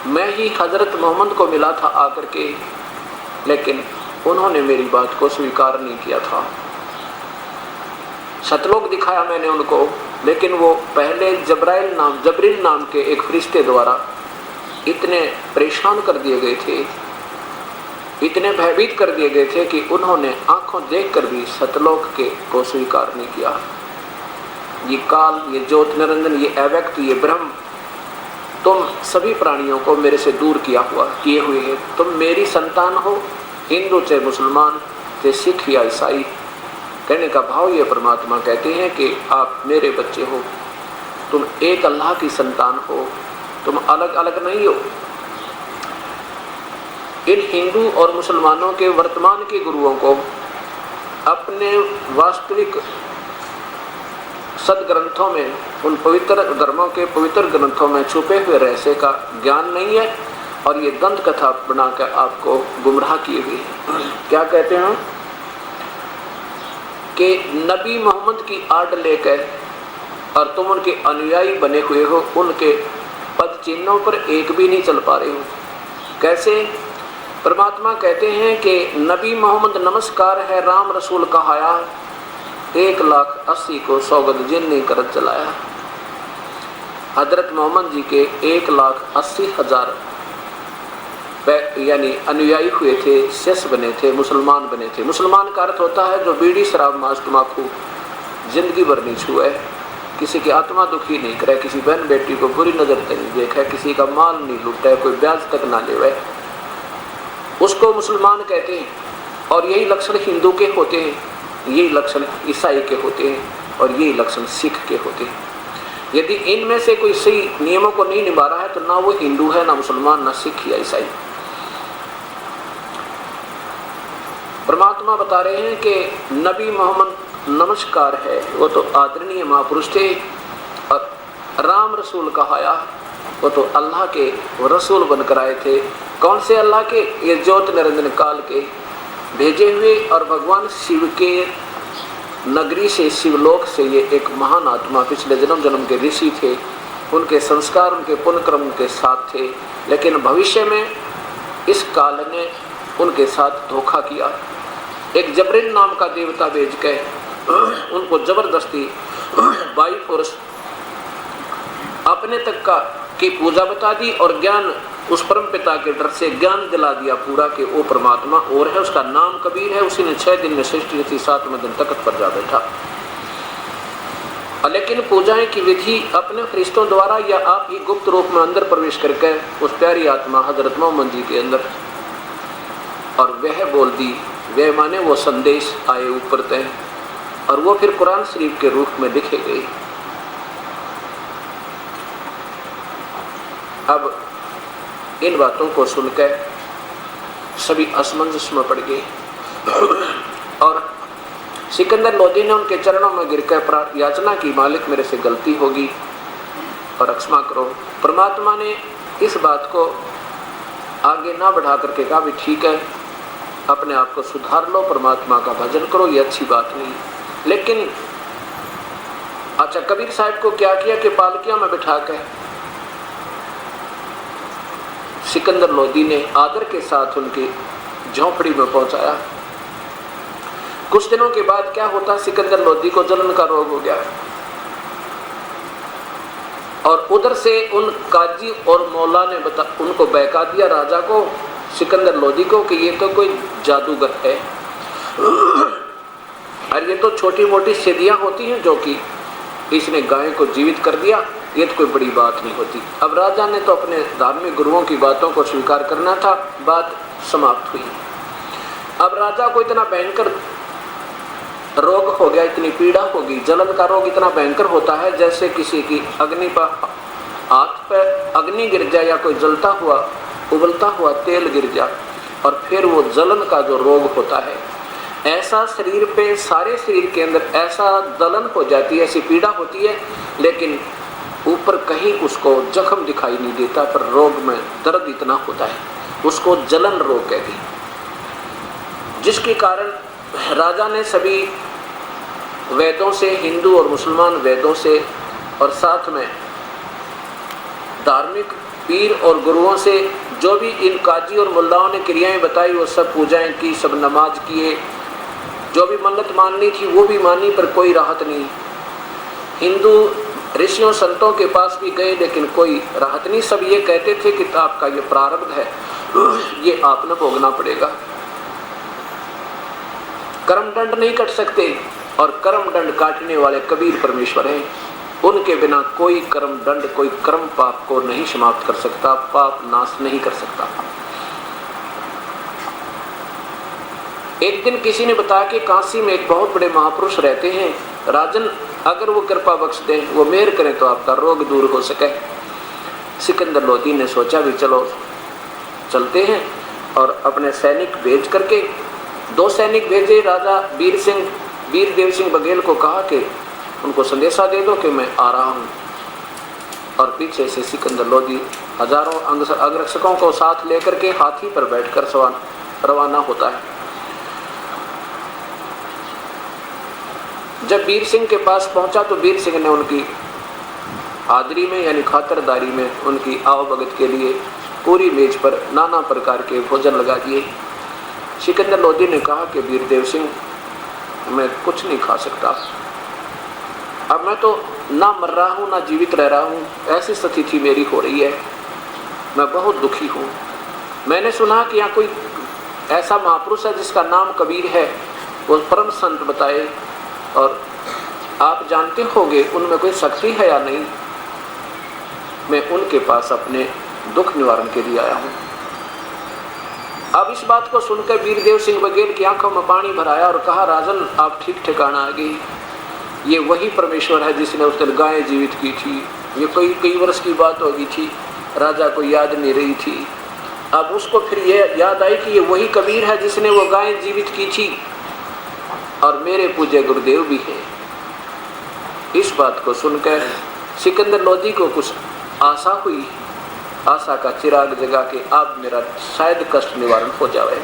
मैं ही हजरत मोहम्मद को मिला था आकर के, लेकिन उन्होंने मेरी बात को स्वीकार नहीं किया था। सतलोक दिखाया मैंने उनको, लेकिन वो पहले जबरील नाम के एक फरिश्ते द्वारा इतने परेशान कर दिए गए थे, इतने भयभीत कर दिए गए थे कि उन्होंने आंखों देखकर भी सतलोक के को स्वीकार नहीं किया। ये काल, ये ज्योत निरंजन, ये अव्यक्त, ये ब्रह्म, तुम सभी प्राणियों को मेरे से दूर किए हुए है। तुम मेरी संतान हो, हिंदू चाहे मुसलमान चाहे सिख या ईसाई। कहने का भाव ये परमात्मा कहते हैं कि आप मेरे बच्चे हो, तुम एक अल्लाह की संतान हो, तुम अलग अलग नहीं हो। इन हिंदू और मुसलमानों के वर्तमान के गुरुओं को अपने वास्तविक सदग्रंथों में, उन पवित्र धर्मों के पवित्र ग्रंथों में छुपे हुए रहस्य का ज्ञान नहीं है, और ये दंत कथा बनाकर आपको गुमराह किए हुए हैं। क्या कहते हैं कि नबी मोहम्मद की आड़ लेकर और तुम उनके अनुयायी बने हुए हो, उनके पद चिन्हों पर एक भी नहीं चल पा रहे हो। कैसे? परमात्मा कहते हैं कि नबी मोहम्मद नमस्कार है, राम रसूल कहाया, 1,80,000 को सौगंध जिन ने कर चलाया। हजरत मोहम्मद जी के 1,80,000 यानी अनुयायी हुए थे, शिष्य बने थे, मुसलमान बने थे। मुसलमान का अर्थ होता है जो बीड़ी शराब मांस तम्बाकू जिंदगी भर नहीं छुए, किसी की आत्मा दुखी नहीं करे, किसी बहन बेटी को बुरी नजर से नहीं देखे, किसी का माल नहीं लूटे, कोई ब्याज तक ना लेवे, उसको मुसलमान कहते हैं। और यही लक्षण हिंदू के होते हैं, यही लक्षण ईसाई के होते हैं, और यही लक्षण सिख के होते हैं। यदि इनमें से कोई सही नियमों को नहीं निभा रहा है तो ना वो हिंदू है, ना मुसलमान, ना सिख या ईसाई। परमात्मा बता रहे हैं कि नबी मोहम्मद नमस्कार है, वो तो आदरणीय महापुरुष थे, और राम रसूल कहाया, वो तो अल्लाह के रसूल बनकर आए थे। कौन से अल्लाह के? ये ज्योत निरंजन काल के भेजे हुए। और भगवान शिव के नगरी से, शिवलोक से ये एक महान आत्मा पिछले जन्म जन्म के ऋषि थे। उनके संस्कार, उनके पुण्य क्रम उनके साथ थे, लेकिन भविष्य में इस काल ने उनके साथ धोखा किया। एक जबरीन नाम का देवता भेज के उनको जबरदस्ती बाई फोर्स अपने तक की पूजा बता दी और ज्ञान, उस परम पिता के डर से ज्ञान दिला दिया पूरा कि वो परमात्मा और है, उसका नाम कबीर है। उसी ने 6 दिन में सृष्टि थी, 7वें दिन तख्त पर जा बैठा। लेकिन पूजाएं की विधि अपने फरिश्तों द्वारा या आप ही गुप्त रूप में अंदर प्रवेश करके उस प्यारी आत्मा हजरत मोहम्मद जी के अंदर, और वह बोल दी, वह माने वो संदेश आए ऊपर तय, और वो फिर कुरान शरीफ के रूप में लिखे गए। अब इन बातों को सुनकर सभी असमंजस में पड़ गए और सिकंदर लोदी ने उनके चरणों में गिरकर याचना की, मालिक मेरे से गलती होगी और क्षमा करो। परमात्मा ने इस बात को आगे ना बढ़ा करके कहा भी ठीक है, अपने आप को सुधार लो, परमात्मा का भजन करो, ये अच्छी बात नहीं। लेकिन अच्छा, कबीर साहब को क्या किया कि पालकियां में बिठा कर सिकंदर लोदी ने आदर के साथ उनकी झोंपड़ी में पहुंचाया। कुछ दिनों के बाद क्या होता, सिकंदर लोदी को जलन का रोग हो गया और उधर से उन काजी और मौला ने उनको बहका दिया राजा को, सिकंदर लोदी को, कि ये तो कोई जादूगर है और ये तो छोटी मोटी सिद्धियां होती हैं जो कि इसने गाय को जीवित कर दिया, ये तो कोई बड़ी बात नहीं होती। अब राजा ने तो अपने धार्मिक गुरुओं की बातों को स्वीकार करना था, बात समाप्त हुई। अब राजा को इतना भयंकर रोग हो गया, इतनी पीड़ा होगी। जलन का रोग इतना भयंकर होता है जैसे किसी की अग्नि पर, हाथ पर अग्नि गिर जाए या कोई जलता हुआ उबलता हुआ तेल गिर जाए और फिर वो जलन का जो रोग होता है, ऐसा शरीर पे, सारे शरीर के अंदर ऐसा जलन हो जाती है, ऐसी पीड़ा होती है, लेकिन ऊपर कहीं उसको जख्म दिखाई नहीं देता, पर रोग में दर्द इतना होता है, उसको जलन रोग कहते हैं। जिसके कारण राजा ने सभी वेदों से, हिंदू और मुसलमान वेदों से, और साथ में धार्मिक पीर और गुरुओं से जो भी इन काजी और मुल्लाओं ने क्रियाएं बताई वो सब पूजाएं की, सब नमाज किए, जो भी मन्नत माननी थी वो भी मानी, पर कोई राहत नहीं। हिंदू ऋषियों संतों के पास भी गए लेकिन कोई राहत नहीं। सब ये कहते थे कि आपका ये प्रारब्ध है, ये आपने भोगना पड़ेगा, कर्म दंड नहीं कट सकते, और कर्म दंड काटने वाले कबीर परमेश्वर हैं, उनके बिना कोई कर्म दंड, कोई कर्म पाप को नहीं समाप्त कर सकता, पाप नाश नहीं कर सकता। एक दिन किसी ने बताया कि काशी में एक बहुत बड़े महापुरुष रहते हैं, राजन अगर वो कृपा बख्श दें, वो मेहर करें तो आपका रोग दूर हो सके। सिकंदर लोदी ने सोचा भी चलो चलते हैं, और अपने सैनिक भेज करके 2 सैनिक भेजे। राजा वीर देव सिंह बघेल को कहा कि उनको संदेशा दे दो कि मैं आ रहा हूँ, और पीछे से सिकंदर लोदी हजारों अंगरक्षकों को साथ लेकर के हाथी पर बैठकर रवाना होता है। जब वीर सिंह के पास पहुंचा तो वीर सिंह ने उनकी हाजिरी में यानी खातिरदारी में उनकी आवभगत के लिए पूरी मेज पर नाना प्रकार के भोजन लगा दिए। सिकंदर लोदी ने कहा कि वीर देव सिंह, मैं कुछ नहीं खा सकता, अब मैं तो ना मर रहा हूँ ना जीवित रह रहा हूँ, ऐसी स्थिति मेरी हो रही है, मैं बहुत दुखी हूँ। मैंने सुना कि यहाँ कोई ऐसा महापुरुष है जिसका नाम कबीर है, वो परम संत बताए, और आप जानते होंगे उनमें कोई शक्ति है या नहीं, मैं उनके पास अपने दुख निवारण के लिए आया हूँ। अब इस बात को सुनकर वीरदेव सिंह बघेल की आंखों में पानी भराया और कहा, राजन आप ठीक ठिकाना आ गई, ये वही परमेश्वर है जिसने उस दिन गाय जीवित की थी। ये कई वर्ष की बात हो गई थी, राजा को याद नहीं रही थी। अब उसको फिर ये याद आई कि ये वही कबीर है जिसने वो गाय जीवित की थी, और मेरे पूज्य गुरुदेव भी हैं। इस बात को सुनकर सिकंदर लोदी को कुछ आशा हुई आशा का चिराग जगा के अब मेरा शायद कष्ट निवारण हो जाए।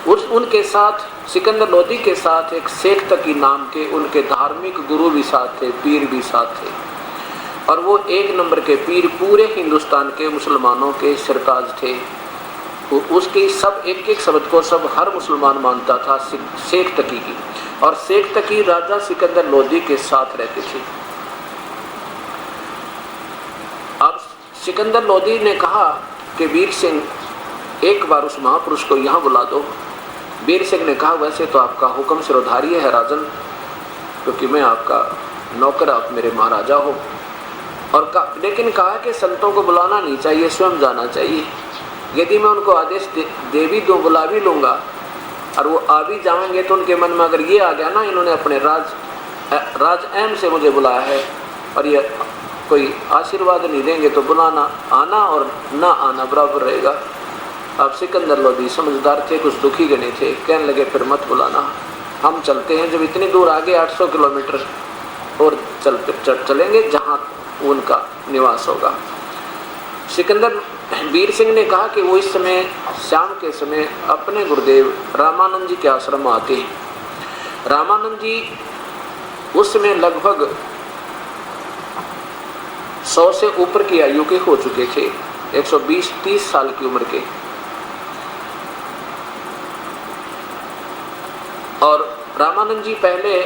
उनके साथ सिकंदर लोदी के साथ एक शेख तकी नाम के उनके धार्मिक गुरु भी साथ थे, पीर भी साथ थे, और वो एक नंबर के पीर पूरे हिंदुस्तान के मुसलमानों के सरताज थे। उसकी सब एक एक शब्द को सब हर मुसलमान मानता था, शेख तकी की। और शेख तकी राजा सिकंदर लोदी के साथ रहते थे। अब सिकंदर लोदी ने कहा कि वीर सिंह एक बार उस महापुरुष को यहाँ बुला दो। वीर सिंह ने कहा वैसे तो आपका हुक्म सिरोधारी है राजन, क्योंकि मैं आपका नौकर, आप मेरे महाराजा हो। और लेकिन कहा कि संतों को बुलाना नहीं चाहिए, स्वयं जाना चाहिए। यदि मैं उनको आदेश दे भी दूँ, बुला भी लूँगा और वो आ भी जाएंगे तो उनके मन में अगर ये आ गया ना इन्होंने अपने राज एम से मुझे बुलाया है और ये कोई आशीर्वाद नहीं देंगे तो बुलाना आना और ना आना बराबर रहेगा। अब सिकंदर लोदी समझदार थे, कुछ दुखी गणे थे, कहने लगे फिर मत बुलाना, हम चलते हैं। जब इतनी दूर आगे 800 किलोमीटर और चलेंगे जहाँ उनका निवास होगा। सिकंदर वीर सिंह ने कहा कि वो इस समय शाम के समय अपने गुरुदेव रामानंद जी के आश्रम में आते हैं। रामानंद जी उस समय लगभग 100 से ऊपर की आयु के हो चुके थे, 120-30 साल की उम्र के। और रामानंद जी पहले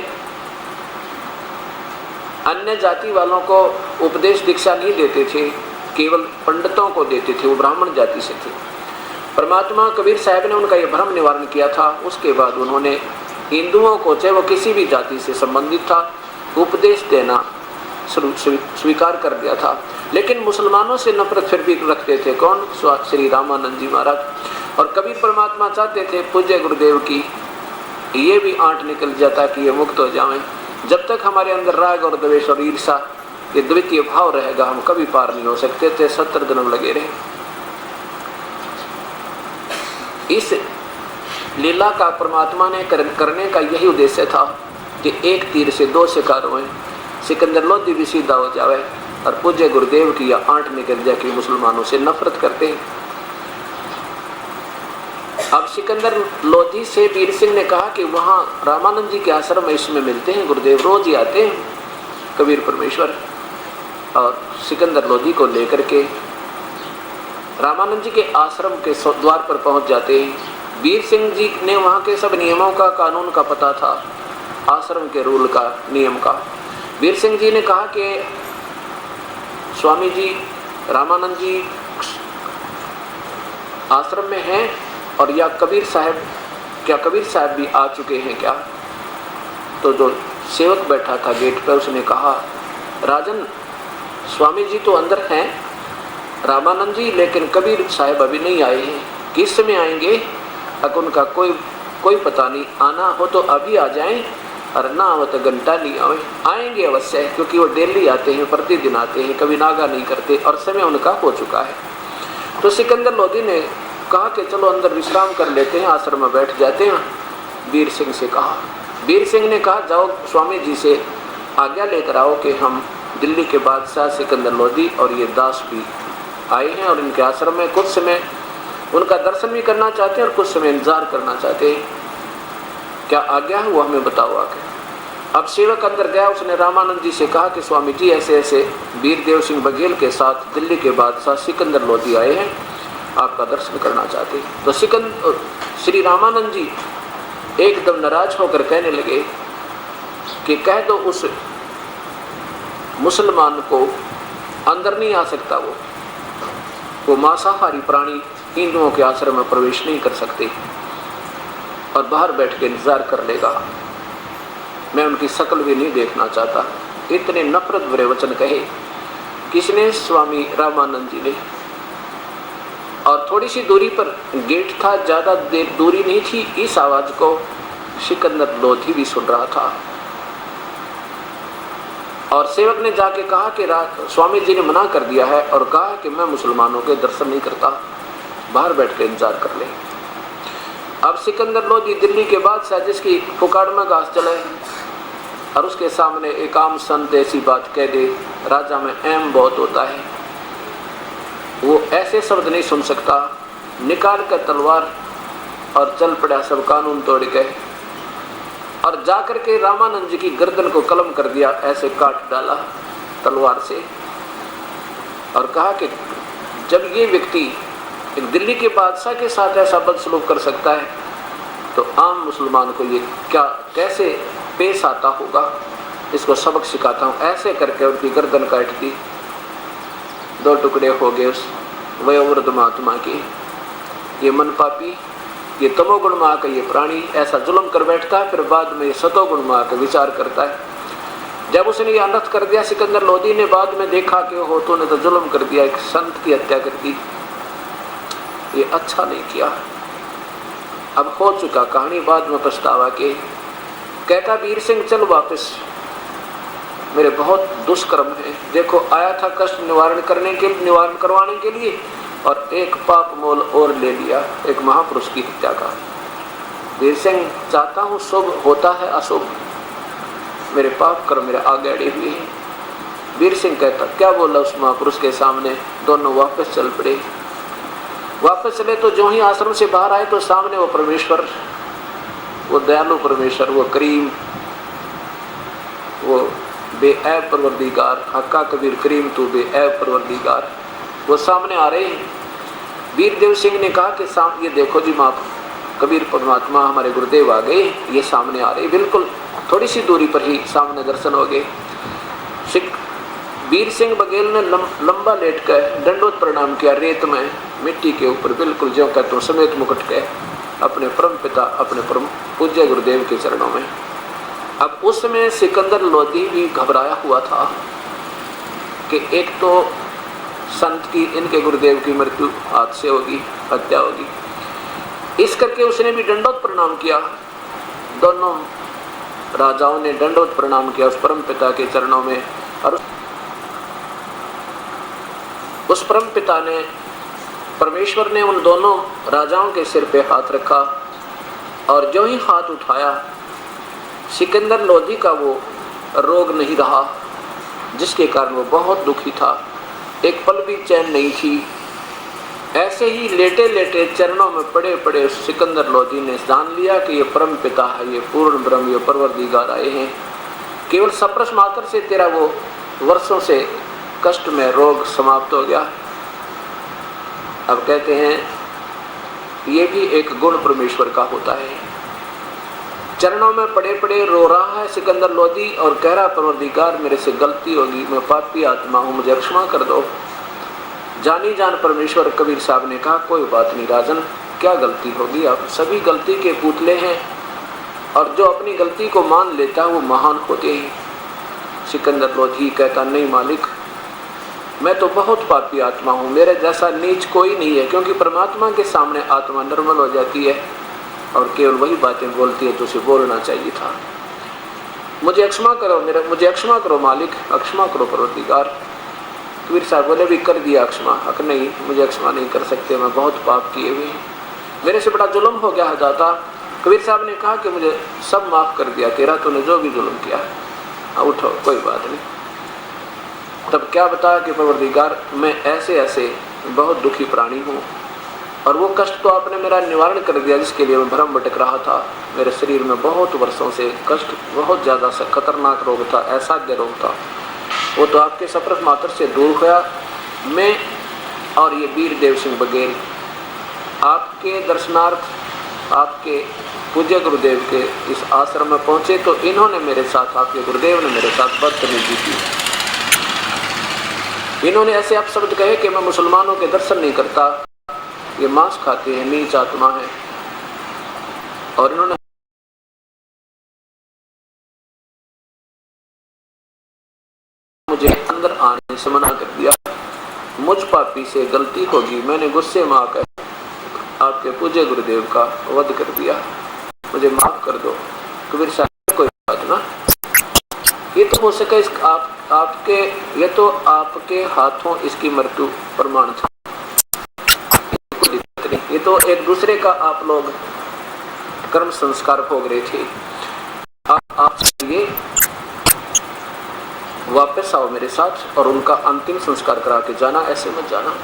अन्य जाति वालों को उपदेश दीक्षा नहीं देते थे, केवल पंडितों को देते थे, वो ब्राह्मण जाति से थे। परमात्मा कबीर साहब ने उनका ये भ्रम निवारण किया था। उसके बाद उन्होंने हिंदुओं को, चाहे वो किसी भी जाति से संबंधित था, उपदेश देना स्वीकार कर दिया था। लेकिन मुसलमानों से नफरत फिर भी रखते थे। कौन? श्री रामानंद जी महाराज। और कबीर परमात्मा चाहते थे पूज्य गुरुदेव की ये भी आंट निकल जाता कि ये मुक्त हो जाएं। जब तक हमारे अंदर राग और द्वेष और ईर्षा ये द्वितीय भाव रहेगा हम कभी पार नहीं हो सकते थे। 70 जन्म लगे रहे। इस लीला का परमात्मा ने करने का यही उद्देश्य था कि एक तीर से 2 शिकार हुए, सिकंदर लोदी भी सीधा हो जाए और पूज्य गुरुदेव की यह आंट निकल जाए कि मुसलमानों से नफरत करते हैं। अब सिकंदर लोधी से वीर सिंह ने कहा कि वहाँ रामानंद जी के आश्रम में इसमें मिलते हैं, गुरुदेव रोज ही आते हैं कबीर परमेश्वर। और सिकंदर लोधी को लेकर के रामानंद जी के आश्रम के द्वार पर पहुंच जाते हैं। वीर सिंह जी ने वहाँ के सब नियमों का, कानून का पता था, आश्रम के रूल का, नियम का। वीर सिंह जी ने कहा कि स्वामी जी रामानंद जी आश्रम में हैं और या कबीर साहब भी आ चुके हैं क्या? तो जो सेवक बैठा था गेट पर उसने कहा राजन स्वामी जी तो अंदर हैं रामानंद जी, लेकिन कबीर साहब अभी नहीं आए हैं। किस समय आएंगे? अब उनका कोई पता नहीं, आना हो तो अभी आ जाएं और ना हो तो घंटा नहीं आएंगे अवश्य, क्योंकि वो डेली आते हैं, प्रतिदिन आते हैं, कभी नागा नहीं करते और समय उनका हो चुका है। तो सिकंदर लोदी ने कहा कि चलो अंदर विश्राम कर लेते हैं, आश्रम में बैठ जाते हैं। वीर सिंह से कहा, वीर सिंह ने कहा जाओ स्वामी जी से आज्ञा लेकर आओ कि हम दिल्ली के बादशाह सिकंदर लोदी और ये दास भी आए हैं और इनके आश्रम में कुछ समय उनका दर्शन भी करना चाहते हैं और कुछ समय इंतजार करना चाहते हैं, क्या आज्ञा है वो हमें बताओ आके। अब सेवक अंदर गया, उसने रामानंद जी से कहा कि स्वामी जी ऐसे ऐसे वीरदेव सिंह बघेल के साथ दिल्ली के बादशाह सिकंदर लोदी आए हैं, आपका दर्शन करना चाहते हैं। तो श्री रामानंद जी एकदम नाराज होकर कहने लगे कि कह दो उस मुसलमान को अंदर नहीं आ सकता, वो मांसाहारी प्राणी हिंदुओं के आश्रम में प्रवेश नहीं कर सकते और बाहर बैठ के इंतजार कर लेगा, मैं उनकी शक्ल भी नहीं देखना चाहता। इतने नफरत भरे वचन कहे किसने? स्वामी रामानंद जी ने। और थोड़ी सी दूरी पर गेट था, ज्यादा देर दूरी नहीं थी। इस आवाज को सिकंदर लोधी भी सुन रहा था और सेवक ने जाके कहा कि स्वामी जी ने मना कर दिया है और कहा कि मैं मुसलमानों के दर्शन नहीं करता, बाहर बैठ के इंतजार कर ले। अब सिकंदर लोधी दिल्ली के बादशाह जिसकी पुकार में घास चले और उसके सामने एक आम संत ऐसी बात कह दे, राजा में एम बहुत होता है, वो ऐसे शब्द नहीं सुन सकता। निकाल कर तलवार और चल पड़ा सब कानून तोड़ के, और जाकर के रामानंद जी की गर्दन को कलम कर दिया, ऐसे काट डाला तलवार से, और कहा कि जब ये व्यक्ति एक दिल्ली के बादशाह के साथ ऐसा बदसलूक कर सकता है तो आम मुसलमान को ये क्या कैसे पेश आता होगा, इसको सबक सिखाता हूँ। ऐसे करके उनकी गर्दन काट दी, 2 टुकड़े हो गए उस वयोवृद्ध महात्मा के। ये मन पापी, ये तमोगुण में आकर ये प्राणी ऐसा जुल्म कर बैठता है, फिर बाद में ये सतोगुण में आकर विचार करता है। जब उसने ये अनर्थ कर दिया सिकंदर लोधी ने, बाद में देखा कि हो तो ने तो जुल्म कर दिया, एक संत की हत्या कर दी, ये अच्छा नहीं किया। अब हो चुका कहानी, बाद में पछतावा के कहता वीर सिंह चल वापस, मेरे बहुत दुष्कर्म है। देखो आया था कष्ट निवारण करवाने के लिए, और एक पाप मोल और ले लिया, एक महापुरुष की हत्या का। वीर सिंह चाहता हूँ शुभ होता है अशुभ, मेरे पाप कर्म मेरे आगे अड़े हुए हैं। वीर सिंह कहता क्या बोला उस महापुरुष के सामने। दोनों वापस चल पड़े। वापस चले तो जो ही आश्रम से बाहर आए तो सामने वो परमेश्वर, वो दयालु परमेश्वर, वो करीम, वो बेऐब परवरदिगार, हक्का कबीर करीम तू बेऐब परवरदिगार, वो सामने आ रहे हैं। वीरदेव सिंह ने कहा कि ये देखो जी माँ कबीर परमात्मा हमारे गुरुदेव आ गए, ये सामने आ रहे, बिल्कुल थोड़ी सी दूरी पर ही सामने दर्शन हो गए। वीर सिंह बघेल ने लंबा लेट कर दंडोत प्रणाम किया, रेत में मिट्टी के ऊपर, बिल्कुल जो कहते हो समेत मुकुट के, अपने परम पिता अपने परम पूज्य गुरुदेव के चरणों में। अब उस समय सिकंदर लोधी भी घबराया हुआ था कि एक तो संत की, इनके गुरुदेव की मृत्यु हाथ से होगी, हत्या होगी, इस करके उसने भी दंडोत प्रणाम किया। दोनों राजाओं ने दंडोत प्रणाम किया उस परम पिता के चरणों में, और उस परम पिता ने, परमेश्वर ने उन दोनों राजाओं के सिर पे हाथ रखा, और जो ही हाथ उठाया सिकंदर लोधी का वो रोग नहीं रहा, जिसके कारण वो बहुत दुखी था, एक पल भी चैन नहीं थी। ऐसे ही लेटे लेटे चरणों में पड़े पड़े उस सिकंदर लोधी ने जान लिया कि ये परम पिता है, ये पूर्ण ब्रह्म, ये परवरदिगार आए हैं। केवल सप्रश मात्र से तेरा वो वर्षों से कष्ट में रोग समाप्त हो गया। अब कहते हैं ये भी एक गुण परमेश्वर का होता है। चरणों में पड़े पड़े रो रहा है सिकंदर लोधी और कह रहा परवरदिगार मेरे से गलती होगी, मैं पापी आत्मा हूँ, मुझे क्षमा कर दो। जानी जान परमेश्वर कबीर साहब ने कहा कोई बात नहीं राजन, क्या गलती होगी, आप सभी गलती के पुतले हैं, और जो अपनी गलती को मान लेता है वो महान होते हैं। सिकंदर लोधी कहता नहीं मालिक, मैं तो बहुत पापी आत्मा हूँ, मेरे जैसा नीच कोई नहीं है, क्योंकि परमात्मा के सामने आत्मा निर्मल हो जाती है और केवल वही बातें बोलती है तो उसे बोलना चाहिए था। मुझे क्षमा करो, मुझे क्षमा करो मालिक, क्षमा करो परवरदिगार। कबीर साहब बोले भी कर दिया क्षमा। हक नहीं, मुझे क्षमा नहीं कर सकते, मैं बहुत पाप किए हुए हैं, मेरे से बड़ा जुल्म हो गया है दाता। कबीर साहब ने कहा कि मुझे सब माफ़ कर दिया तेरा, तूने जो भी जुल्म किया है, उठो कोई बात नहीं। तब क्या बताया कि परवरदिगार मैं ऐसे ऐसे बहुत दुखी प्राणी हूँ, और वो कष्ट तो आपने मेरा निवारण कर दिया जिसके लिए मैं भ्रम भटक रहा था। मेरे शरीर में बहुत वर्षों से कष्ट, बहुत ज़्यादा सा खतरनाक रोग था, असाध्य रोग था, वो तो आपके सप्रश मात्र से दूर हुआ। मैं और ये वीरदेव सिंह बघेल आपके दर्शनार्थ आपके पूज्य गुरुदेव के इस आश्रम में पहुँचे, तो इन्होंने मेरे साथ, आपके गुरुदेव ने मेरे साथ बदतमीजी की। इन्होंने ऐसे आप शब्द कहे कि मैं मुसलमानों के दर्शन नहीं करता, ये मांस खाते हैं, नीच आत्मा है, और इन्होंने मुझे अंदर आने से मना कर दिया। मुझ पापी से गलती होगी, मैंने गुस्से में आकर आपके पूज्य गुरुदेव का वध कर दिया, मुझे माफ कर दो। कबीर साहब कोई बात ना, ये तो हो सके आपके, ये तो आपके हाथों इसकी मृत्यु प्रमाण था, ये तो एक दूसरे का आप लोग कर्म संस्कार भोग रहे थे। आप ये वापस आओ मेरे साथ और उनका अंतिम संस्कार करा के जाना, ऐसे मत जाना।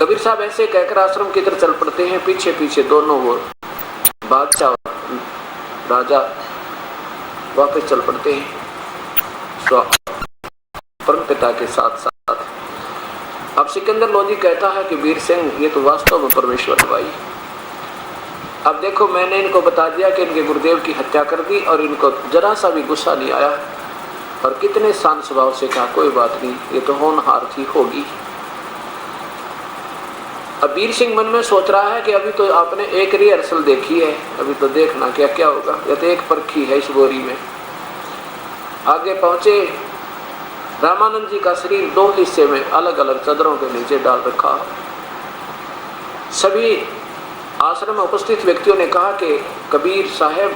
कबीर साहब ऐसे कहकर आश्रम की तरफ चल पड़ते हैं। पीछे पीछे दोनों वो बादशाह और राजा वापस चल पड़ते हैं परम पिता के साथ साथ। अब सिकंदर लोधी कहता है कि वीर सिंह, ये तो वास्तव में परमेश्वर भाई। अब देखो, मैंने इनको बता दिया कि इनके गुरुदेव की हत्या कर दी और इनको जरा सा भी गुस्सा नहीं आया और कितने शांत स्वभाव से कहा कोई बात नहीं, ये तो होनहार थी, होगी। अब वीर सिंह मन में सोच रहा है कि अभी तो आपने एक रिहर्सल देखी है, अभी तो देखना क्या क्या होगा, या तो एक परखी है इस बोरी में। आगे पहुंचे, रामानंद जी का शरीर दो हिस्से में अलग अलग चादरों के नीचे डाल रखा। सभी आश्रम में उपस्थित व्यक्तियों ने कहा कि कबीर साहब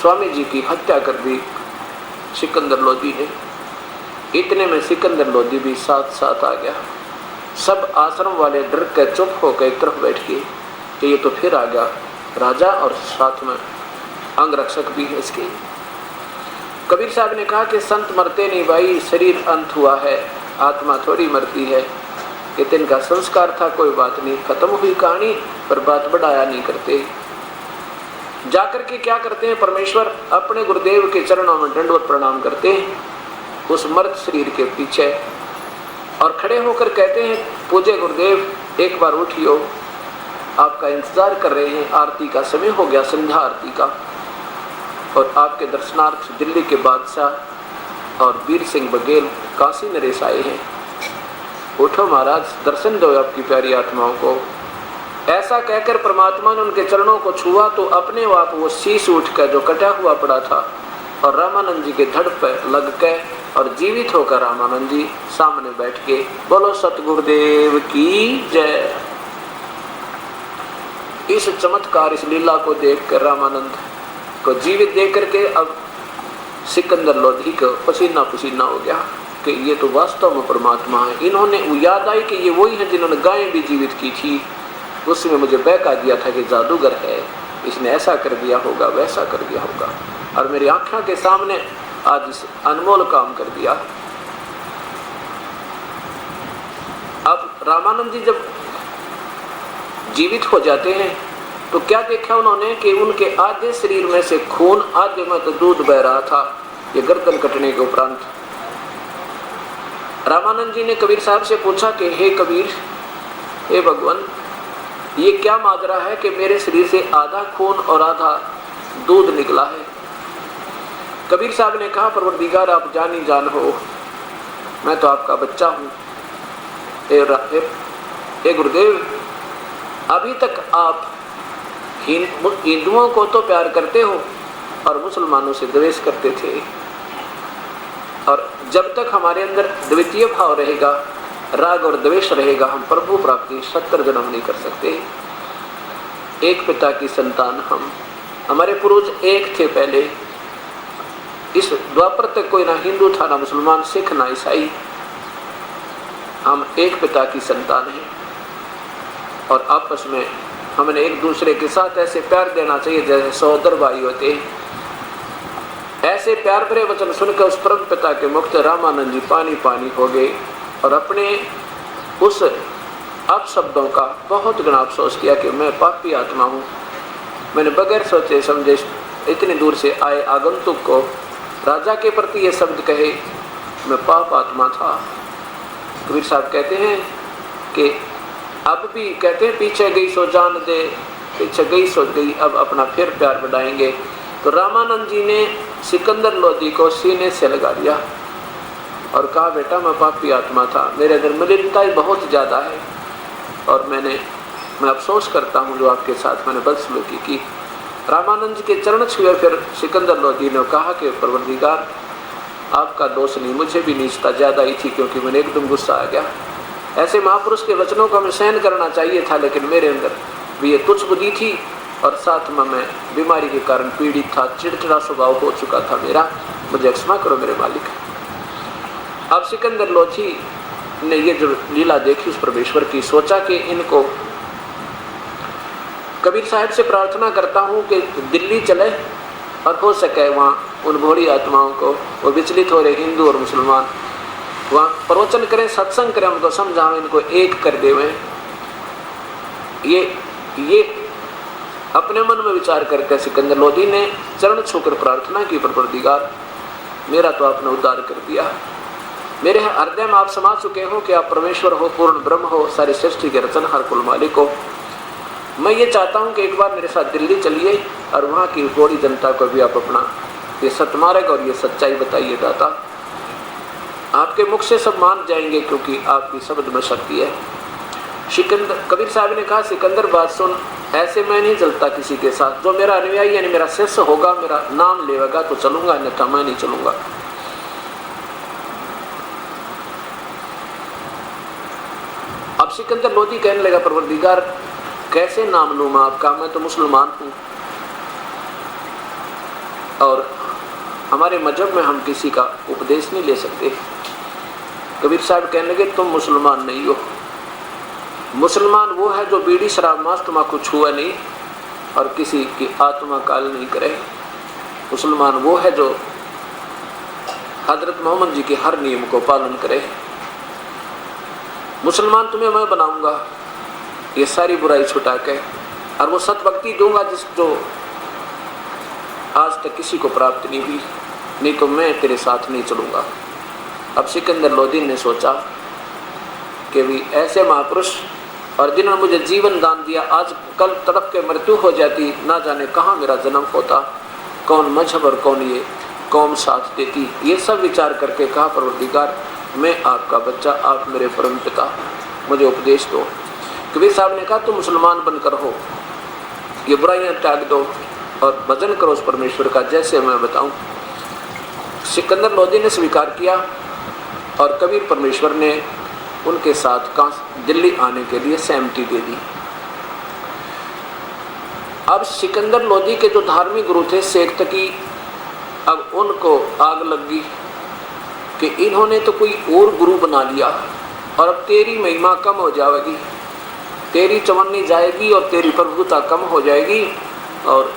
स्वामी जी की हत्या कर दी सिकंदर लोधी ने। इतने में सिकंदर लोधी भी साथ साथ आ गया। सब आश्रम वाले डर कर चुप होकर एक तरफ बैठ गए कि ये तो फिर आ गया राजा और साथ में अंगरक्षक भी है इसके। कबीर साहब ने कहा कि संत मरते नहीं भाई, शरीर अंत हुआ है, आत्मा थोड़ी मरती है। ये तो इनका संस्कार था, कोई बात नहीं, खत्म हुई कहानी, पर बात बढ़ाया नहीं करते। जाकर के क्या करते हैं, परमेश्वर अपने गुरुदेव के चरणों में दंडवत प्रणाम करते हैं उस मर्द शरीर के पीछे और खड़े होकर कहते हैं, पूज्य गुरुदेव एक बार उठियो, आपका इंतजार कर रहे हैं, आरती का समय हो गया, संध्या आरती का, और आपके दर्शनार्थ दिल्ली के बादशाह और वीर सिंह बघेल काशी नरेश आए हैं। उठो महाराज, दर्शन दो आपकी प्यारी आत्माओं को। ऐसा कहकर परमात्मा ने उनके चरणों को छुआ तो अपने आप वो शीश उठकर जो कटा हुआ पड़ा था और रामानंद जी के धड़ पर लग के और जीवित होकर रामानंद जी सामने बैठ के बोलो सतगुरुदेव की जय। इस चमत्कार, इस लीला को देखकर रामानंद को जीवित देख करके अब सिकंदर लोधी को पसीना पसीना हो गया कि ये तो वास्तव में परमात्मा है। इन्होंने याद आई कि ये वही है जिन्होंने गायें भी जीवित की थी, उसमें मुझे बहका दिया था कि जादूगर है, इसने ऐसा कर दिया होगा, वैसा कर दिया होगा, और मेरी आंखों के सामने आज इस अनमोल काम कर दिया। अब रामानंद जी जब जीवित हो जाते हैं तो क्या देखा उन्होंने कि उनके आधे शरीर में से खून, आधे में तो दूध बह रहा था, ये गर्दन कटने के उपरांत। रामानंद जी ने कबीर साहब से पूछा कि हे कबीर, हे भगवान, ये क्या माजरा है कि मेरे शरीर से आधा खून और आधा दूध निकला है। कबीर साहब ने कहा, परवरदिगार आप जानी जान हो, मैं तो आपका बच्चा हूँ। हे गुरुदेव, अभी तक आप हिंदुओं को तो प्यार करते हो और मुसलमानों से द्वेष करते थे, और जब तक हमारे अंदर द्वितीय भाव रहेगा, राग और द्वेष रहेगा, हम प्रभु प्राप्ति 70 जन्म नहीं कर सकते। एक पिता की संतान हम, हमारे पूर्वज एक थे पहले, इस द्वापर तक कोई ना हिंदू था, ना मुसलमान, सिख, ना ईसाई, हम एक पिता की संतान हैं और आपस में हमने एक दूसरे के साथ ऐसे प्यार देना चाहिए जैसे सहोदर भाई होते हैं। ऐसे प्यार भरे वचन सुनकर उस परम पिता के मुख से रामानंद जी पानी पानी हो गए और अपने उस अपशब्दों का बहुत गणा अफसोस किया कि मैं पापी आत्मा हूँ। मैंने बगैर सोचे समझे इतनी दूर से आए आगंतुक को राजा के प्रति ये शब्द कहे, मैं पाप आत्मा था। कबीर साहब कहते हैं कि अब भी कहते हैं, पीछे गई सो जान दे, पीछे गई सो गई, अब अपना फिर प्यार बढ़ाएंगे। तो रामानंद जी ने सिकंदर लोधी को सीने से लगा लिया और कहा, बेटा मैं पापी आत्मा था, मेरे अंदर मलिनता बहुत ज़्यादा है और मैं अफसोस करता हूँ जो आपके साथ मैंने बदसलूकी की। रामानंद जी के चरण छुए फिर सिकंदर लोधी ने कहा कि परवरदिगार आपका दोष नहीं, मुझे भी नीचता ज़्यादा ही थी क्योंकि मैंने एकदम गुस्सा आ गया। ऐसे महापुरुष के वचनों को हमें सहन करना चाहिए था, लेकिन मेरे अंदर भी ये तुच्छ बुद्धि थी और साथ में मैं बीमारी के कारण पीड़ित था, चिड़चिड़ा स्वभाव हो चुका था मेरा, मुझे क्षमा करो मेरे मालिक। अब सिकंदर लोधी ने ये जो लीला देखी उस परमेश्वर की, सोचा कि इनको कबीर साहब से प्रार्थना करता हूँ कि दिल्ली चले और हो सके वहाँ उन भोली आत्माओं को, वो विचलित हो रहे हिंदू और मुसलमान, वहाँ प्रवचन करें, सत्संग करें, उनको समझाएं, इनको एक कर देवें ये अपने मन में विचार करके सिकंदर लोधी ने चरण छूकर प्रार्थना की, परवरदिगार मेरा तो आपने उद्धार कर दिया, मेरे हृदय में आप समा चुके हो कि आप परमेश्वर हो, पूर्ण ब्रह्म हो, सारी सृष्टि के रचनहार कुल मालिक हो। मैं ये चाहता हूँ कि एक बार मेरे साथ दिल्ली चलिए और वहाँ की थोड़ी जनता को भी आप अपना ये सतमार्ग और ये सच्चाई बताइए दाता। आपके मुख से सब मान जाएंगे क्योंकि आपकी शब्द में शक्ति है। सिकंदर कबीर साहब ने कहा, सिकंदर बात सुन, ऐसे मैं नहीं चलता किसी के साथ, जो मेरा अनुयायी यानी मेरा शिष्य होगा, मेरा नाम लेगा तो चलूंगा, अन्यथा मैं नहीं चलूंगा। अब सिकंदर लोधी कहने लगा, परवरदिगार कैसे नाम लूं मैं आपका, मैं तो मुसलमान हूं और हमारे मजहब में हम किसी का उपदेश नहीं ले सकते। कबीर साहब कहने लगे, तुम मुसलमान नहीं हो। मुसलमान वो है जो बीड़ी शराब मांस तम्बाकू छुआ नहीं और किसी की आत्मा काल नहीं करे। मुसलमान वो है जो हजरत मोहम्मद जी के हर नियम को पालन करे। मुसलमान तुम्हें मैं बनाऊंगा ये सारी बुराई छुटा के, और वो सत भक्ति दूंगा जिस जो आज तक किसी को प्राप्त नहीं हुई, नहीं तो मैं तेरे साथ नहीं चलूंगा। अब सिकंदर लोधी ने सोचा कि भी ऐसे महापुरुष और जिन्होंने मुझे जीवन दान दिया, आज कल तड़प के मृत्यु हो जाती, ना जाने कहाँ मेरा जन्म होता, कौन मजहब और कौन ये कौम साथ देती। ये सब विचार करके कहा, परवरदिगार मैं आपका बच्चा, आप मेरे परम पिता, मुझे उपदेश दो। कबीर साहब ने कहा, तुम मुसलमान बनकर हो, ये बुराइयां त्याग दो और भजन करो उस परमेश्वर का जैसे मैं बताऊं। सिकंदर लोधी ने स्वीकार किया और कबीर परमेश्वर ने उनके साथ दिल्ली आने के लिए सहमति दे दी। अब सिकंदर लोधी के जो धार्मिक गुरु थे शेख तकी, अब उनको आग लगी कि इन्होंने तो कोई और गुरु बना लिया और अब तेरी महिमा कम हो जाएगी, तेरी चवन्नी जाएगी और तेरी प्रभुता कम हो जाएगी। और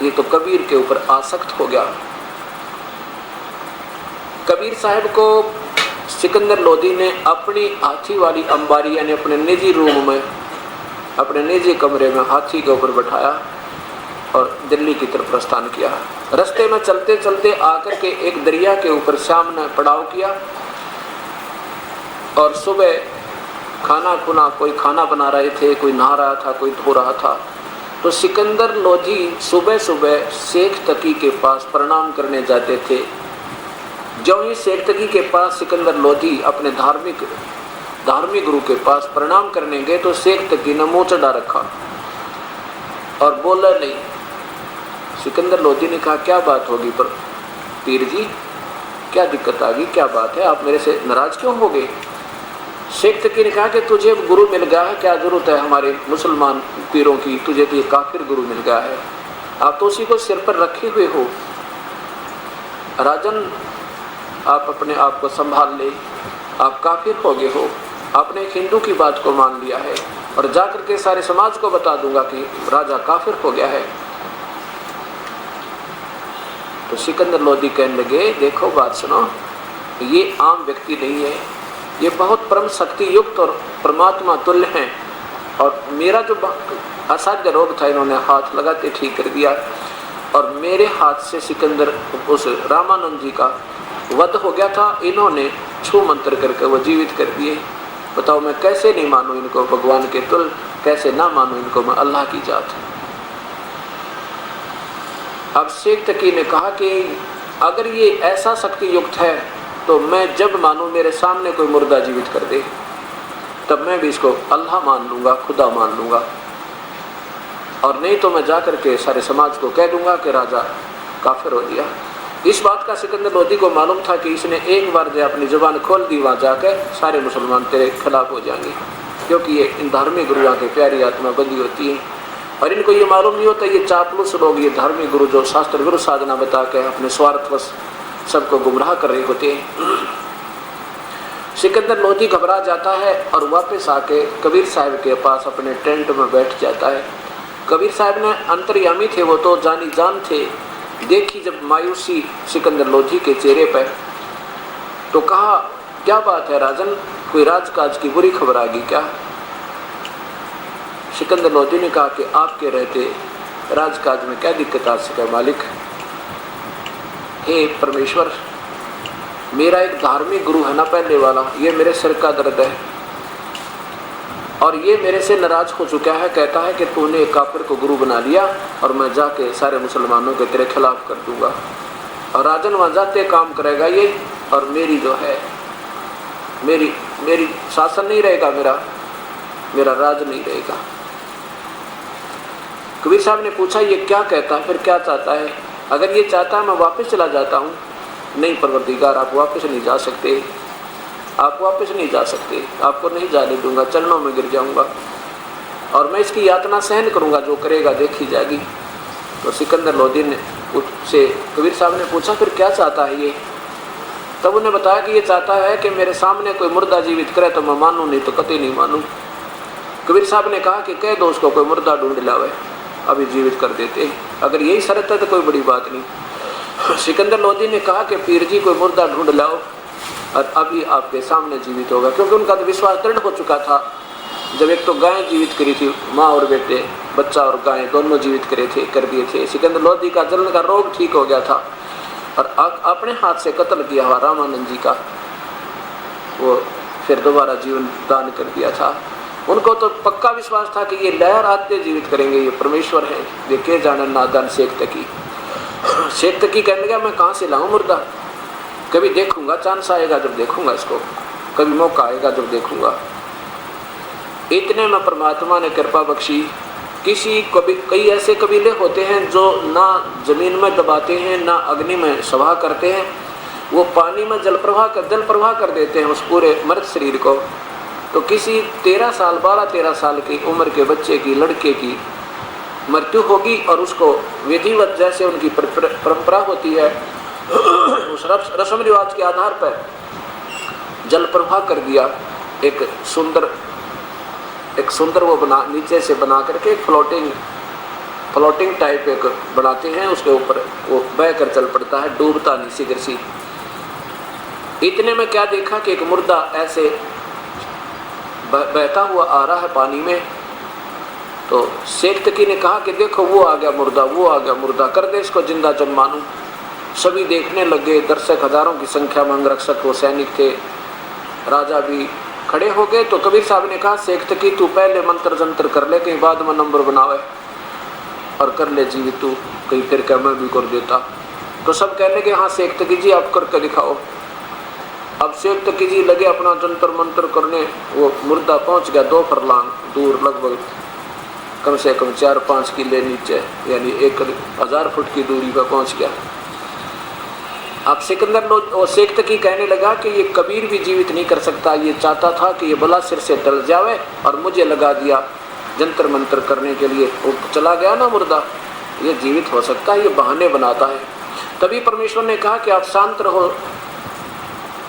ये तो कबीर के ऊपर आसक्त हो गया। कबीर साहब को सिकंदर लोधी ने अपनी हाथी वाली अंबारी यानी अपने निजी रूम में, अपने निजी कमरे में हाथी के ऊपर बैठाया और दिल्ली की तरफ प्रस्थान किया। रास्ते में चलते चलते आकर के एक दरिया के ऊपर शाम ने पड़ाव किया और सुबह कोई खाना बना रहे थे, कोई नहा रहा था, कोई धो रहा था। तो सिकंदर लोधी सुबह सुबह शेख तकी के पास प्रणाम करने जाते थे। जब ही शेख तकी के पास सिकंदर लोधी अपने धार्मिक गुरु के पास प्रणाम करने गए तो शेख तकी ने मुंह चढ़ा रखा और बोला नहीं। सिकंदर लोधी ने कहा, क्या बात होगी पर पीर जी, क्या दिक्कत आ गई, क्या बात है, आप मेरे से नाराज क्यों हो गए? शेख तकी ने कहा कि तुझे गुरु मिल गया है, क्या जरूरत है हमारे मुसलमान पीरों की, तुझे तो ये काफिर गुरु मिल गया है, आप तो उसी को सिर पर रखे हुए हो। राजन, आप अपने आप को संभाल ले, आप काफिर हो गए हो, आपने एक हिंदू की बात को मान लिया है और जाकर के सारे समाज को बता दूंगा कि राजा काफिर हो गया है। तो सिकंदर लोधी कहने लगे, देखो बात सुनो, ये आम व्यक्ति नहीं है, ये बहुत परम शक्ति युक्त और परमात्मा तुल्य हैं और मेरा जो असाध्य रोग था इन्होंने हाथ लगाते ठीक कर दिया और मेरे हाथ से सिकंदर उस रामानंद जी का वध हो गया था, इन्होंने छू मंत्र करके वो जीवित कर दिए। बताओ मैं कैसे नहीं मानूं इनको भगवान के तुल्य, कैसे ना मानूं इनको मैं अल्लाह की जात। अब शेख तकी ने कहा कि अगर ये ऐसा शक्ति युक्त है तो मैं जब मानूं मेरे सामने कोई मुर्दा जीवित कर दे तब मैं भी इसको अल्लाह मान लूँगा, खुदा मान लूँगा, और नहीं तो मैं जाकर के सारे समाज को कह दूँगा कि राजा काफिर हो गया। इस बात का सिकंदर लोधी को मालूम था कि इसने एक बार जो अपनी जुबान खोल दी वहाँ जाकर सारे मुसलमान तेरे खिलाफ हो जाएंगे, क्योंकि ये इन धार्मिक गुरुओं के प्यारी आत्मा बंदी होती है और इनको ये मालूम नहीं होता ये चापलूस लोग, ये धार्मिक गुरु जो शास्त्र गुरु साधना बता के अपने स्वार्थवश सबको गुमराह कर रहे होते हैं। सिकंदर लोधी घबरा जाता है और वापस आके कबीर साहब के पास अपने टेंट में बैठ जाता है। कबीर साहब ने अंतर्यामी थे, वो तो जानी जान थे, देखी जब मायूसी सिकंदर लोधी के चेहरे पर तो कहा, क्या बात है राजन, कोई राजकाज की बुरी खबर आ गई क्या? सिकंदर लोधी ने कहा कि आपके रहते राजकाज में क्या दिक्कत आ सके मालिक। हे परमेश्वर, मेरा एक धार्मिक गुरु है ना पहले वाला, ये मेरे सिर का दर्द है और ये मेरे से नाराज हो चुका है। कहता है कि तूने एक काफिर को गुरु बना लिया और मैं जाके सारे मुसलमानों के तेरे खिलाफ कर दूंगा और राजन वहाँ जाते काम करेगा ये, और मेरी जो है मेरी शासन नहीं रहेगा, मेरा राज नहीं रहेगा। कबीर साहब ने पूछा ये क्या कहता है, फिर क्या चाहता है? अगर ये चाहता है मैं वापस चला जाता हूँ। नहीं परवरदिगार, आप वापस नहीं जा सकते, आप वापस नहीं जा सकते, आपको नहीं जाने दूंगा, चरणों में गिर जाऊंगा और मैं इसकी यातना सहन करूंगा, जो करेगा देखी जाएगी। तो सिकंदर लोधी ने से कबीर साहब ने पूछा फिर क्या चाहता है ये? तब उन्हें बताया कि ये चाहता है कि मेरे सामने कोई मुर्दा जीवित करे तो मैं मानूं, नहीं तो कतई नहीं मानूं। कबीर साहब ने कहा कि कह दो उसको कोई मुर्दा ढूंढ लावे, अभी जीवित कर देते, अगर यही शर्त है तो कोई बड़ी बात नहीं। सिकंदर लोधी ने कहा कि पीर जी कोई मुर्दा ढूंढ लाओ और अभी आपके सामने जीवित होगा, क्योंकि उनका तो विश्वास दृढ़ हो चुका था। जब एक तो गाय जीवित करी थी, माँ और बेटे, बच्चा और गाय दोनों जीवित कर दिए थे। सिकंदर लोधी का जलन का रोग ठीक हो गया था और अपने हाथ से कत्ल किया हुआ रामानंद जी का वो फिर दोबारा जीवन दान कर दिया था। उनको तो पक्का विश्वास था कि ये लहर आते जीवित करेंगे, ये परमेश्वर है, ये के जाने नादान शेख तकी कहने लगा मैं कहाँ से लाऊं मुर्दा, कभी देखूंगा, चांस आएगा जब देखूंगा इसको, कभी मौका आएगा जब देखूंगा। इतने में परमात्मा ने कृपा बख्शी। कई ऐसे कबीले होते हैं जो ना जमीन में दबाते हैं ना अग्नि में सभा करते हैं, वो पानी में जल प्रवाह कर देते हैं उस पूरे मर्द शरीर को। तो किसी 12-13 साल की उम्र के बच्चे की, लड़के की मृत्यु होगी और उसको विधिवत जैसे उनकी परंपरा होती है उस रस्म रिवाज के आधार पर जल प्रवाह कर दिया। एक सुंदर वो बना नीचे से बना करके एक फ्लोटिंग टाइप एक बनाते हैं, उसके ऊपर वो बह कर चल पड़ता है, डूबता नहीं सिगरसी। इतने में क्या देखा कि एक मुर्दा ऐसे बहता हुआ आ रहा है पानी में। तो शेख तकी ने कहा कि देखो वो आ गया मुर्दा, कर दे इसको जिंदा जब मानूं। सभी देखने लगे, दर्शक हजारों की संख्या में, अंगरक्षक वो सैनिक थे, राजा भी खड़े हो गए। तो कबीर साहब ने कहा शेख तकी तू पहले मंत्र जंत्र कर ले, कहीं बाद में नंबर बनावे और कर ले जीवित तू, कहीं फिर क्या मैं भी कर देता। तो सब कहने के हाँ शेख तकी जी आप करके दिखाओ। अब शेख तकी जी लगे अपना जंतर मंत्र करने। वो मुर्दा पहुंच गया 2 फरलांग दूर, लगभग कम से कम 4-5 किले नीचे, यानी 1000 फुट की दूरी पर पहुंच गया। अब शेख तकी कहने लगा कि ये कबीर भी जीवित नहीं कर सकता, ये चाहता था कि ये बला सिर से टल जावे और मुझे लगा दिया जंतर मंत्र करने के लिए, वो चला गया ना मुर्दा, ये जीवित हो सकता है, ये बहाने बनाता है। तभी परमेश्वर ने कहा कि आप शांत रहो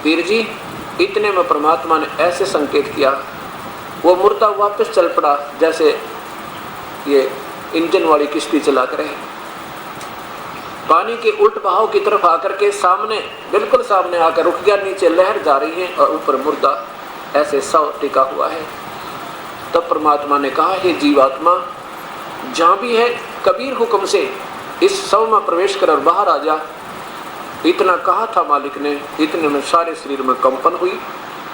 पीर जी। इतने में परमात्मा ने ऐसे संकेत किया, वो मुर्दा वापस चल पड़ा जैसे ये इंजन वाली किश्ती चला करे, पानी के उल्ट बहाव की तरफ आकर के बिल्कुल सामने आकर रुक गया। नीचे लहर जा रही है और ऊपर मुर्दा ऐसे सव टिका हुआ है। तब परमात्मा ने कहा हे जीवात्मा, जहाँ भी है कबीर हुक्म से इस शव में प्रवेश कर और बाहर आ जा। इतना कहा था मालिक ने, इतने में सारे शरीर में कंपन हुई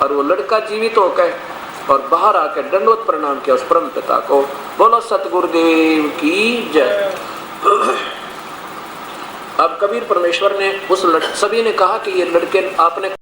और वो लड़का जीवित होकर और बाहर आकर दंडवत प्रणाम किया उस परम पिता को। बोलो सतगुरुदेव की जय। अब कबीर परमेश्वर ने सभी ने कहा कि ये लड़के आपने